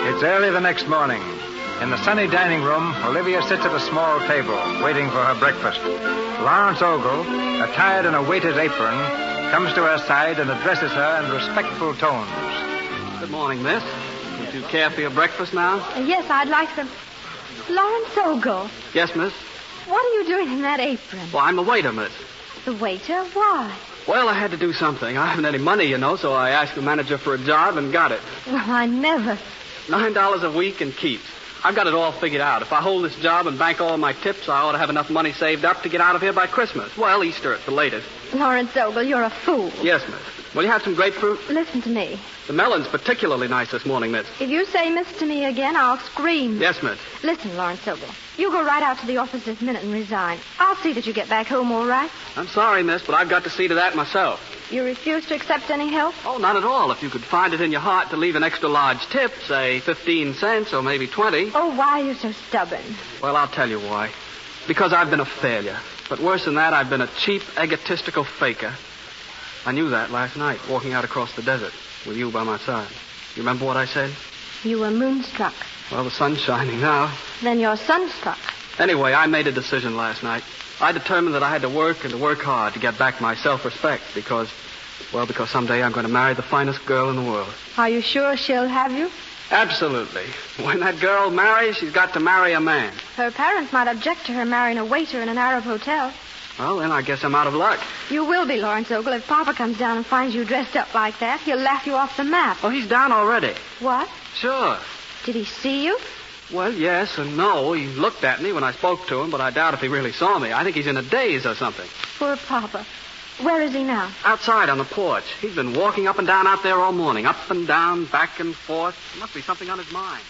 It's early the next morning. In the sunny dining room, Olivia sits at a small table, waiting for her breakfast. Lawrence Ogle, attired in a waiter's apron, comes to her side and addresses her in respectful tones. Good morning, miss. Would you care for your breakfast now? Yes, I'd like some. Lawrence Ogle. Yes, miss. What are you doing in that apron? Well, I'm the waiter, miss. The waiter? Why? Well, I had to do something. I haven't any money, you know, so I asked the manager for a job and got it. Well, I never. $9 a week and keeps. I've got it all figured out. If I hold this job and bank all of my tips, I ought to have enough money saved up to get out of here by Christmas. Well, Easter at the latest. Lawrence Ogle, you're a fool. Yes, miss. Will you have some grapefruit? Listen to me. The melon's particularly nice this morning, miss. If you say miss to me again, I'll scream. Yes, miss. Listen, Lawrence Ogle. You go right out to the office this minute and resign. I'll see that you get back home all right. I'm sorry, miss, but I've got to see to that myself. You refuse to accept any help? Oh, not at all. If you could find it in your heart to leave an extra large tip, say 15 cents or maybe 20. Oh, why are you so stubborn? Well, I'll tell you why. Because I've been a failure. But worse than that, I've been a cheap, egotistical faker. I knew that last night, walking out across the desert with you by my side. You remember what I said? You were moonstruck. Well, the sun's shining now. Then you're sunstruck. Anyway, I made a decision last night. I determined that I had to work and to work hard to get back my self-respect because someday I'm going to marry the finest girl in the world. Are you sure she'll have you? Absolutely. When that girl marries, she's got to marry a man. Her parents might object to her marrying a waiter in an Arab hotel. Well, then I guess I'm out of luck. You will be, Lawrence Ogle. If Papa comes down and finds you dressed up like that, he'll laugh you off the map. Oh, he's down already. What? Sure. Did he see you? Well, yes and no. He looked at me when I spoke to him, but I doubt if he really saw me. I think he's in a daze or something. Poor Papa. Where is he now? Outside on the porch. He's been walking up and down out there all morning. Up and down, back and forth. There must be something on his mind.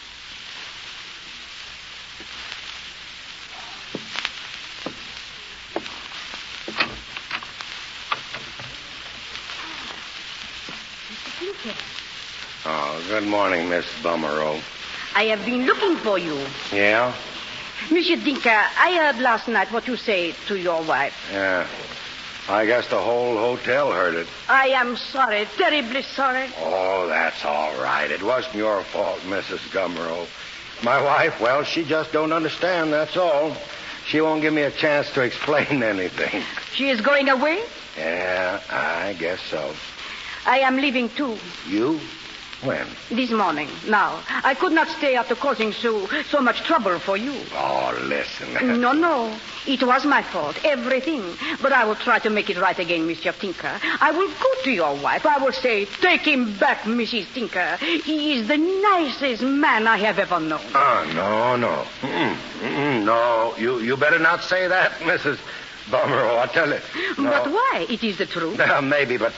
Yes. Oh, good morning, Miss Bummerow. I have been looking for you. Yeah? Monsieur Tinker, I heard last night what you say to your wife. Yeah. I guess the whole hotel heard it. I am sorry, terribly sorry. Oh, that's all right. It wasn't your fault, Mrs. Gummerow. My wife, well, she just don't understand, that's all. She won't give me a chance to explain anything. She is going away? Yeah, I guess so. I am leaving, too. You? When? This morning, now. I could not stay after causing so much trouble for you. Oh, listen. No. It was my fault, everything. But I will try to make it right again, Mr. Tinker. I will go to your wife. I will say, take him back, Mrs. Tinker. He is the nicest man I have ever known. No. No, you better not say that, Mrs. Bummerow, I tell you. No. But why? It is the truth. Maybe, but,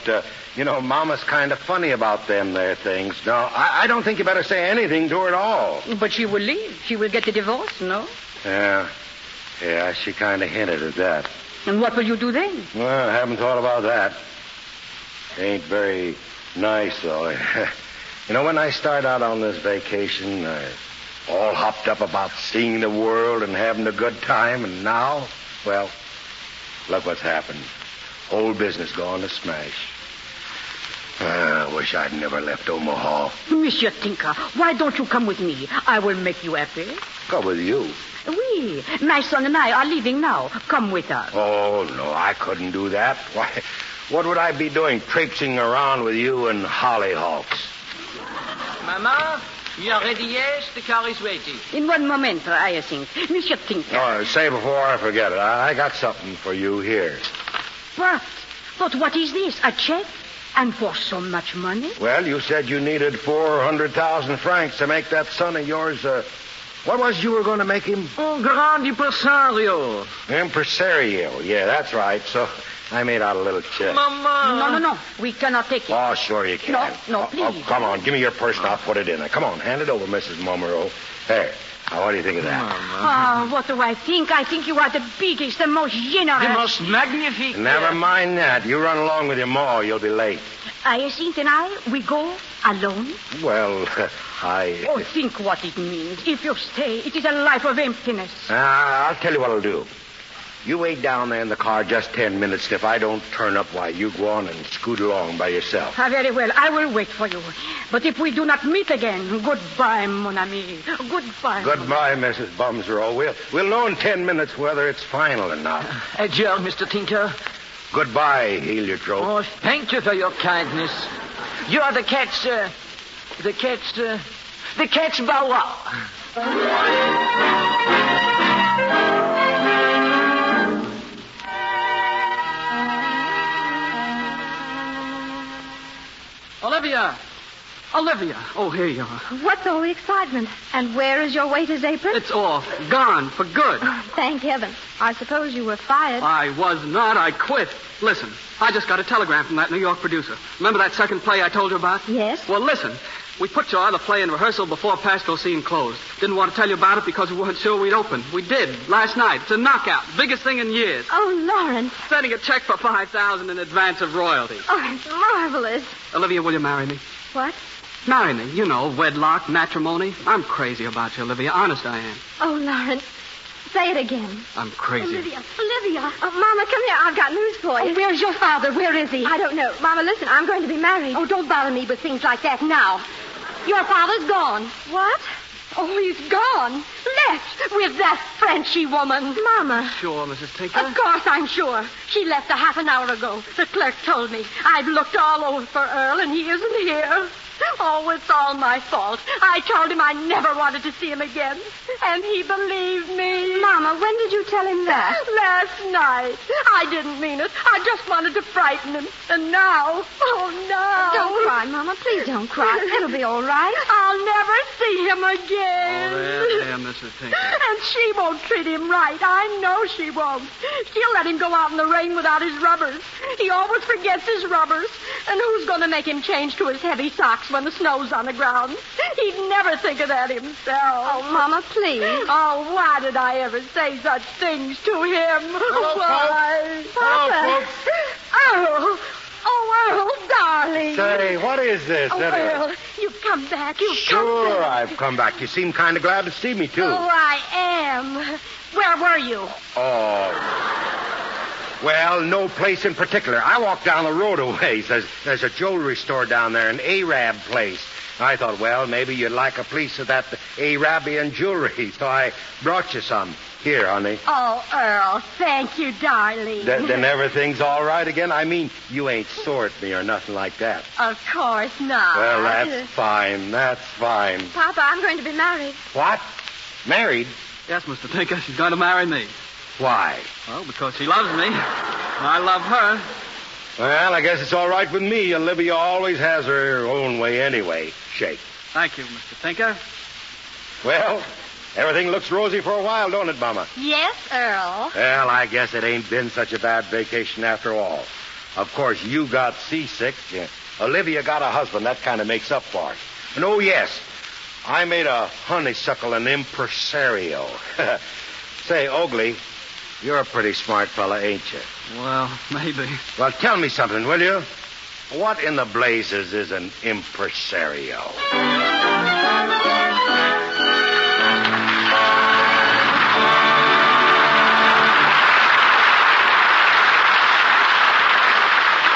Mama's kind of funny about them there things. No, I don't think you better say anything to her at all. But she will leave. She will get a divorce, no? Yeah, she kind of hinted at that. And what will you do then? Well, I haven't thought about that. Ain't very nice, though. When I start out on this vacation, all hopped up about seeing the world and having a good time, and now, well, look what's happened. Whole business gone to smash. I wish I'd never left Omaha. Monsieur Tinker, why don't you come with me? I will make you happy. Come with you? Oui. My son and I are leaving now. Come with us. Oh, no, I couldn't do that. Why, what would I be doing traipsing around with you and hollyhocks? Mama, you are ready, yes? The car is waiting. In one moment, Hyacinth. Monsieur Tinker. Say before I forget it, I got something for you here. What? But what is this? A check? And for so much money? Well, you said you needed 400,000 francs to make that son of yours, what was you were going to make him? Grand impresario. Impresario, yeah, that's right. So I made out a little check. Mama. No. We cannot take it. Oh, sure you can. No, please. Oh, come on, give me your purse and I'll put it in there. Come on, hand it over, Mrs. Mummerow. There. Now, what do you think of that? What do I think? I think you are the biggest, the most generous. The most magnifique. Never mind that. You run along with your ma, you'll be late. Hyacinth and I, we go alone? Well, I... Oh, think what it means. If you stay, it is a life of emptiness. I'll tell you what I'll do. You wait down there in the car just 10 minutes, and if I don't turn up, why, you go on and scoot along by yourself. Very well. I will wait for you. But if we do not meet again, goodbye, mon ami. Goodbye. Goodbye, Mrs. Bummerow. We'll know in 10 minutes whether it's final or not. Adieu, Mr. Tinker. Goodbye, Heliotrope. Oh, thank you for your kindness. You are the cat's Vola. Olivia. Oh, here you are. What's all the excitement? And where is your waiter's apron? It's off. Gone. For good. Oh, thank heaven. I suppose you were fired. I was not. I quit. Listen, I just got a telegram from that New York producer. Remember that second play I told you about? Yes. Well, listen. We put your other play in rehearsal before Paschal Scene closed. Didn't want to tell you about it because we weren't sure we'd open. We did. Last night. It's a knockout. Biggest thing in years. Oh, Lawrence. Sending a check for $5,000 in advance of royalty. Oh, it's marvelous. Olivia, will you marry me? What? Marry me. You know, wedlock, matrimony. I'm crazy about you, Olivia. Honest, I am. Oh, Lawrence. Say it again. I'm crazy. Olivia. Oh, Mama, come here. I've got news for you. Oh, where's your father? Where is he? I don't know. Mama, listen. I'm going to be married. Oh, don't bother me with things like that now. Your father's gone. What? Oh, he's gone. Left with that Frenchy woman. Mama. Sure, Mrs. Tinker? Of course, I'm sure. She left a half an hour ago. The clerk told me. I've looked all over for Earl, and he isn't here. Oh, it's all my fault. I told him I never wanted to see him again. And he believed me. Mama, when did you tell him that? Last night. I didn't mean it. I just wanted to frighten him. And now, Don't cry, Mama. Please don't cry. It'll be all right. I'll never see him again. Oh, there, Mrs. Tinker. And she won't treat him right. I know she won't. She'll let him go out in the rain without his rubbers. He always forgets his rubbers. And who's going to make him change to his heavy socks when the snow's on the ground? He'd never think of that himself. Oh, Mama, please. Oh, why did I ever say such things to him? Hello, why? folks. Hello, folks. Oh, Earl, darling. Say, what is this? Oh, Earl, you've come back. You've come Sure, back. I've come back. You seem kind of glad to see me, too. Oh, I am. Where were you? Oh. Well, no place in particular. I walked down the road a ways. There's a jewelry store down there, an Arab place. I thought, well, maybe you'd like a piece of that Arabian jewelry, so I brought you some. Here, honey. Oh, Earl, thank you, darling. Then everything's all right again? I mean, you ain't sore at me or nothing like that. Of course not. Well, that's fine. That's fine. Papa, I'm going to be married. What? Married? Yes, Mr. Tinker, she's going to marry me. Why? Well, because she loves me. And I love her. Well, I guess it's all right with me. Olivia always has her own way anyway. Shake. Thank you, Mr. Tinker. Well, everything looks rosy for a while, don't it, Mama? Yes, Earl. Well, I guess it ain't been such a bad vacation after all. Of course, you got seasick. Olivia got a husband. That kind of makes up for it. And oh, yes, I made a honeysuckle an impresario. Say, Oakley, you're a pretty smart fella, ain't you? Well, maybe. Well, tell me something, will you? What in the blazes is an impresario?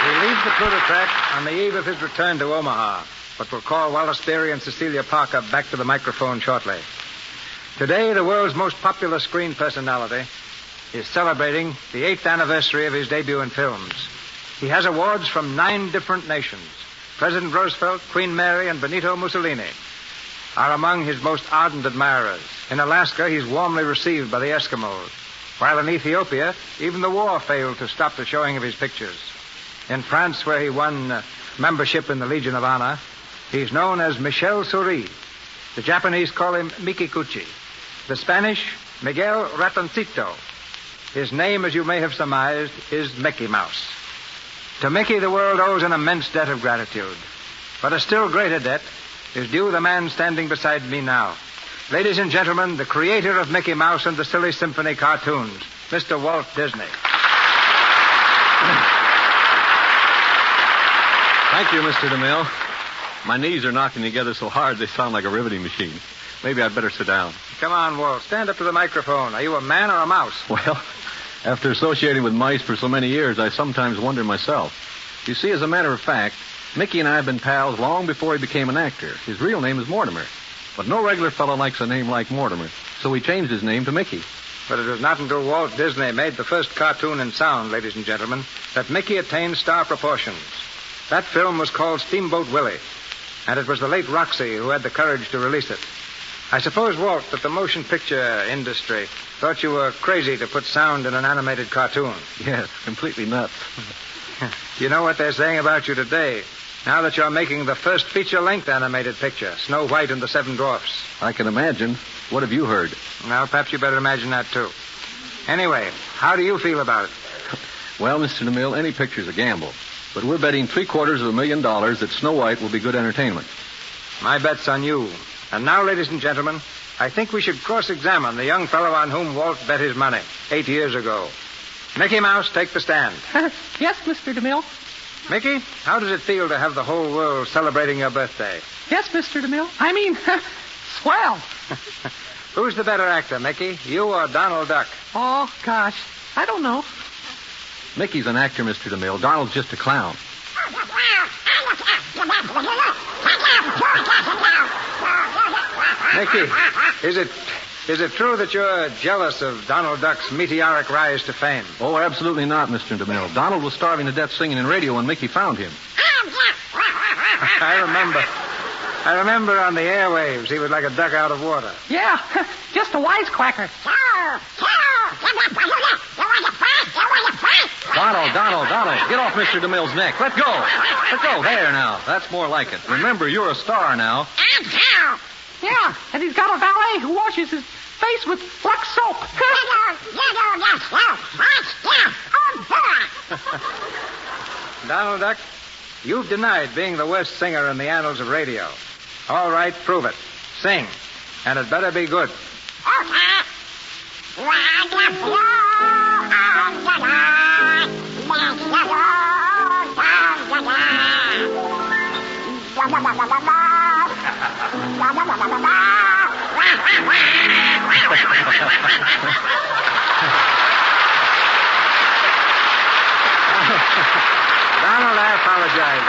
He leaves the Plutocrat on the eve of his return to Omaha, but will call Wallace Beery and Cecilia Parker back to the microphone shortly. Today, the world's most popular screen personality is celebrating the 8th anniversary of his debut in films. He has awards from 9 different nations. President Roosevelt, Queen Mary, and Benito Mussolini are among his most ardent admirers. In Alaska, he's warmly received by the Eskimos, while in Ethiopia, even the war failed to stop the showing of his pictures. In France, where he won membership in the Legion of Honor, he's known as Michel Souris. The Japanese call him Mikikuchi. The Spanish, Miguel Ratoncito. His name, as you may have surmised, is Mickey Mouse. To Mickey, the world owes an immense debt of gratitude. But a still greater debt is due the man standing beside me now. Ladies and gentlemen, the creator of Mickey Mouse and the Silly Symphony cartoons, Mr. Walt Disney. Thank you, Mr. DeMille. My knees are knocking together so hard they sound like a riveting machine. Maybe I'd better sit down. Come on, Walt. Stand up to the microphone. Are you a man or a mouse? Well, after associating with mice for so many years, I sometimes wonder myself. You see, as a matter of fact, Mickey and I have been pals long before he became an actor. His real name is Mortimer. But no regular fellow likes a name like Mortimer, so he changed his name to Mickey. But it was not until Walt Disney made the first cartoon in sound, ladies and gentlemen, that Mickey attained star proportions. That film was called Steamboat Willie, and it was the late Roxy who had the courage to release it. I suppose, Walt, that the motion picture industry thought you were crazy to put sound in an animated cartoon. Yes, completely nuts. You know what they're saying about you today, now that you're making the first feature-length animated picture, Snow White and the Seven Dwarfs. I can imagine. What have you heard? Well, perhaps you better imagine that, too. Anyway, how do you feel about it? Well, Mr. DeMille, any picture's a gamble. But we're betting $750,000 that Snow White will be good entertainment. My bet's on you. And now, ladies and gentlemen, I think we should cross-examine the young fellow on whom Walt bet his money 8 years ago. Mickey Mouse, take the stand. Yes, Mr. DeMille. Mickey, how does it feel to have the whole world celebrating your birthday? Yes, Mr. DeMille. I mean, swell. Who's the better actor, Mickey? You or Donald Duck? Oh, gosh. I don't know. Mickey's an actor, Mr. DeMille. Donald's just a clown. Mickey, is it true that you're jealous of Donald Duck's meteoric rise to fame? Oh, absolutely not, Mr. DeMille. Donald was starving to death singing in radio when Mickey found him. I remember on the airwaves he was like a duck out of water. Yeah, just a wisecracker. Donald, get off Mr. DeMille's neck. Let go. There now. That's more like it. Remember, you're a star now. Yeah, and he's got a valet who washes his face with Lux soap. Donald Duck, you've denied being the worst singer in the annals of radio. All right, prove it. Sing. And it better be good. Donald, I apologize.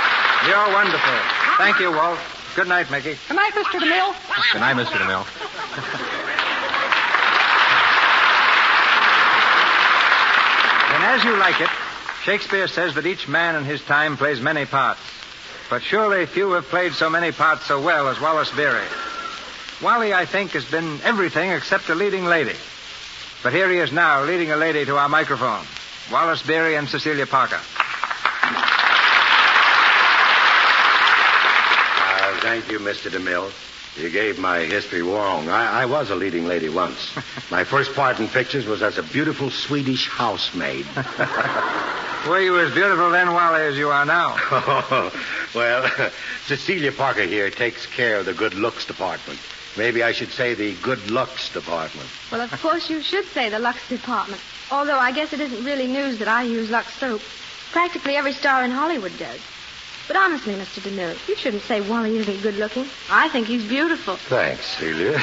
You're wonderful. Thank you, Walt. Good night, Mickey. Good night, Mr. DeMille. Good night, Mr. DeMille. And as you like it, Shakespeare says that each man in his time plays many parts. But surely few have played so many parts so well as Wallace Beery. Wally, I think, has been everything except a leading lady. But here he is now, leading a lady to our microphone. Wallace Beery and Cecilia Parker. Thank you, Mr. DeMille. You gave my history wrong. I was a leading lady once. My first part in pictures was as a beautiful Swedish housemaid. Were you as beautiful then, Wally, as you are now? Well, Cecilia Parker here takes care of the good looks department. Maybe I should say the good looks department. Well, of course you should say the Lux department. Although I guess it isn't really news that I use Lux soap. Practically every star in Hollywood does. But honestly, Mr. DeMille, you shouldn't say Wally isn't good looking. I think he's beautiful. Thanks, Celia.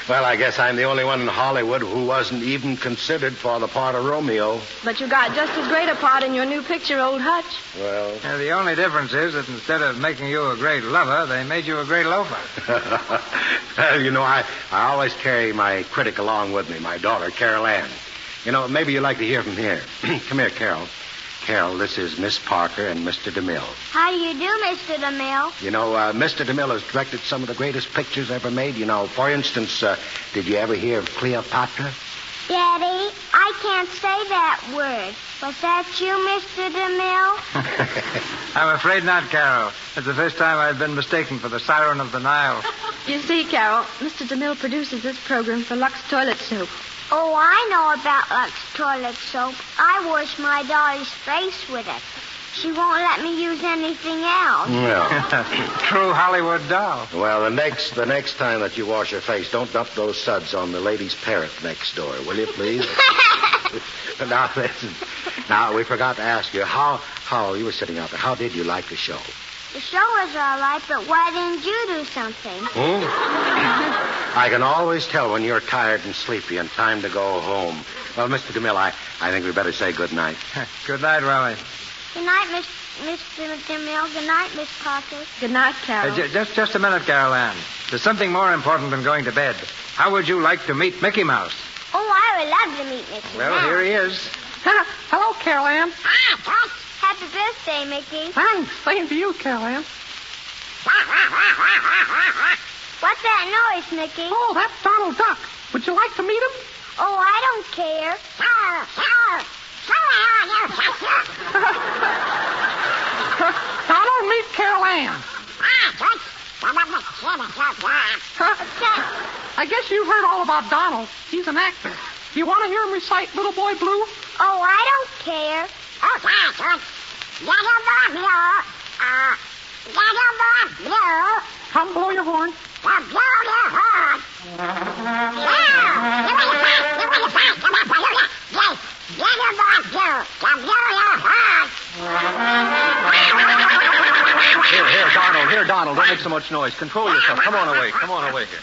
Well, I guess I'm the only one in Hollywood who wasn't even considered for the part of Romeo. But you got just as great a part in your new picture, Old Hutch. Well... The only difference is that instead of making you a great lover, they made you a great loafer. Well, you know, I always carry my critic along with me, my daughter, Carol Ann. You know, maybe you'd like to hear from here. Come here, Carol. Carol, this is Miss Parker and Mr. DeMille. How do you do, Mr. DeMille? You know, Mr. DeMille has directed some of the greatest pictures ever made. You know, for instance, did you ever hear of Cleopatra? Daddy, I can't say that word. Was that you, Mr. DeMille? I'm afraid not, Carol. It's the first time I've been mistaken for the siren of the Nile. You see, Carol, Mr. DeMille produces this program for Lux Toilet Soap. Oh, I know about Lux toilet soap. I wash my daughter's face with it. She won't let me use anything else. Well, true Hollywood doll. Well, the next time that you wash your face, don't dump those suds on the lady's parrot next door, will you, please? Now, listen. Now, we forgot to ask you, how you were sitting out there, how did you like the show? The show was all right, but why didn't you do something? I can always tell when you're tired and sleepy and time to go home. Well, Mr. DeMille, I think we better say good night. Good night, Raleigh. Good night, Mr. DeMille. Good night, Miss Parker. Good night, Carol. Just a minute, Carol Ann. There's something more important than going to bed. How would you like to meet Mickey Mouse? Oh, I would love to meet Mickey Well, Mouse. here he is. Hello, Carol Ann. Happy birthday, Mickey. Thanks. Same to you, Carol Ann. What's that noise, Mickey? Oh, that's Donald Duck. Would you like to meet him? Oh, I don't care. Donald, meet Carol Ann. I guess you've heard all about Donald. He's an actor. Do you want to hear him recite Little Boy Blue? Oh, I don't care. Come blow your horn. Here, Donald. Don't make so much noise. Control yourself. Come on away here.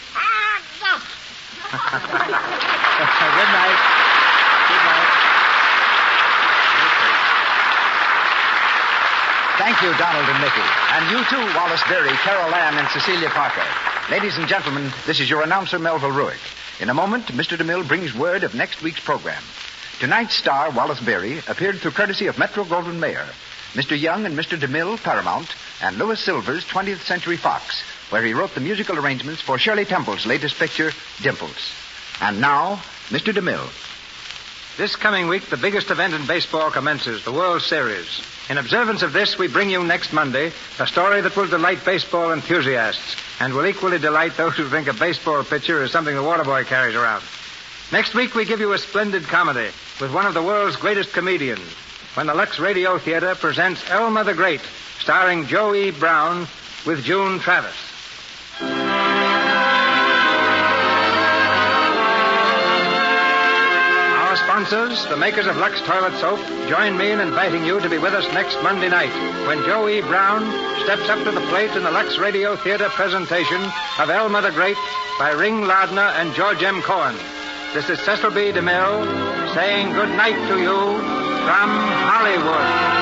Good night. Thank you, Donald and Mickey. And you too, Wallace Beery, Carol Ann, and Cecilia Parker. Ladies and gentlemen, this is your announcer, Melville Ruick. In a moment, Mr. DeMille brings word of next week's program. Tonight's star, Wallace Beery, appeared through courtesy of Metro-Goldwyn-Mayer, Mr. Young and Mr. DeMille, Paramount, and Louis Silvers, 20th Century Fox, where he wrote the musical arrangements for Shirley Temple's latest picture, Dimples. And now, Mr. DeMille. This coming week, the biggest event in baseball commences, the World Series. In observance of this, we bring you next Monday a story that will delight baseball enthusiasts and will equally delight those who think a baseball pitcher is something the water boy carries around. Next week, we give you a splendid comedy with one of the world's greatest comedians when the Lux Radio Theater presents Elma the Great, starring Joe E. Brown with June Travis. Our sponsor sponsors, the makers of Lux Toilet Soap, join me in inviting you to be with us next Monday night when Joe E. Brown steps up to the plate in the Lux Radio Theater presentation of Elmer the Great by Ring Lardner and George M. Cohen. This is Cecil B. DeMille saying good night to you from Hollywood.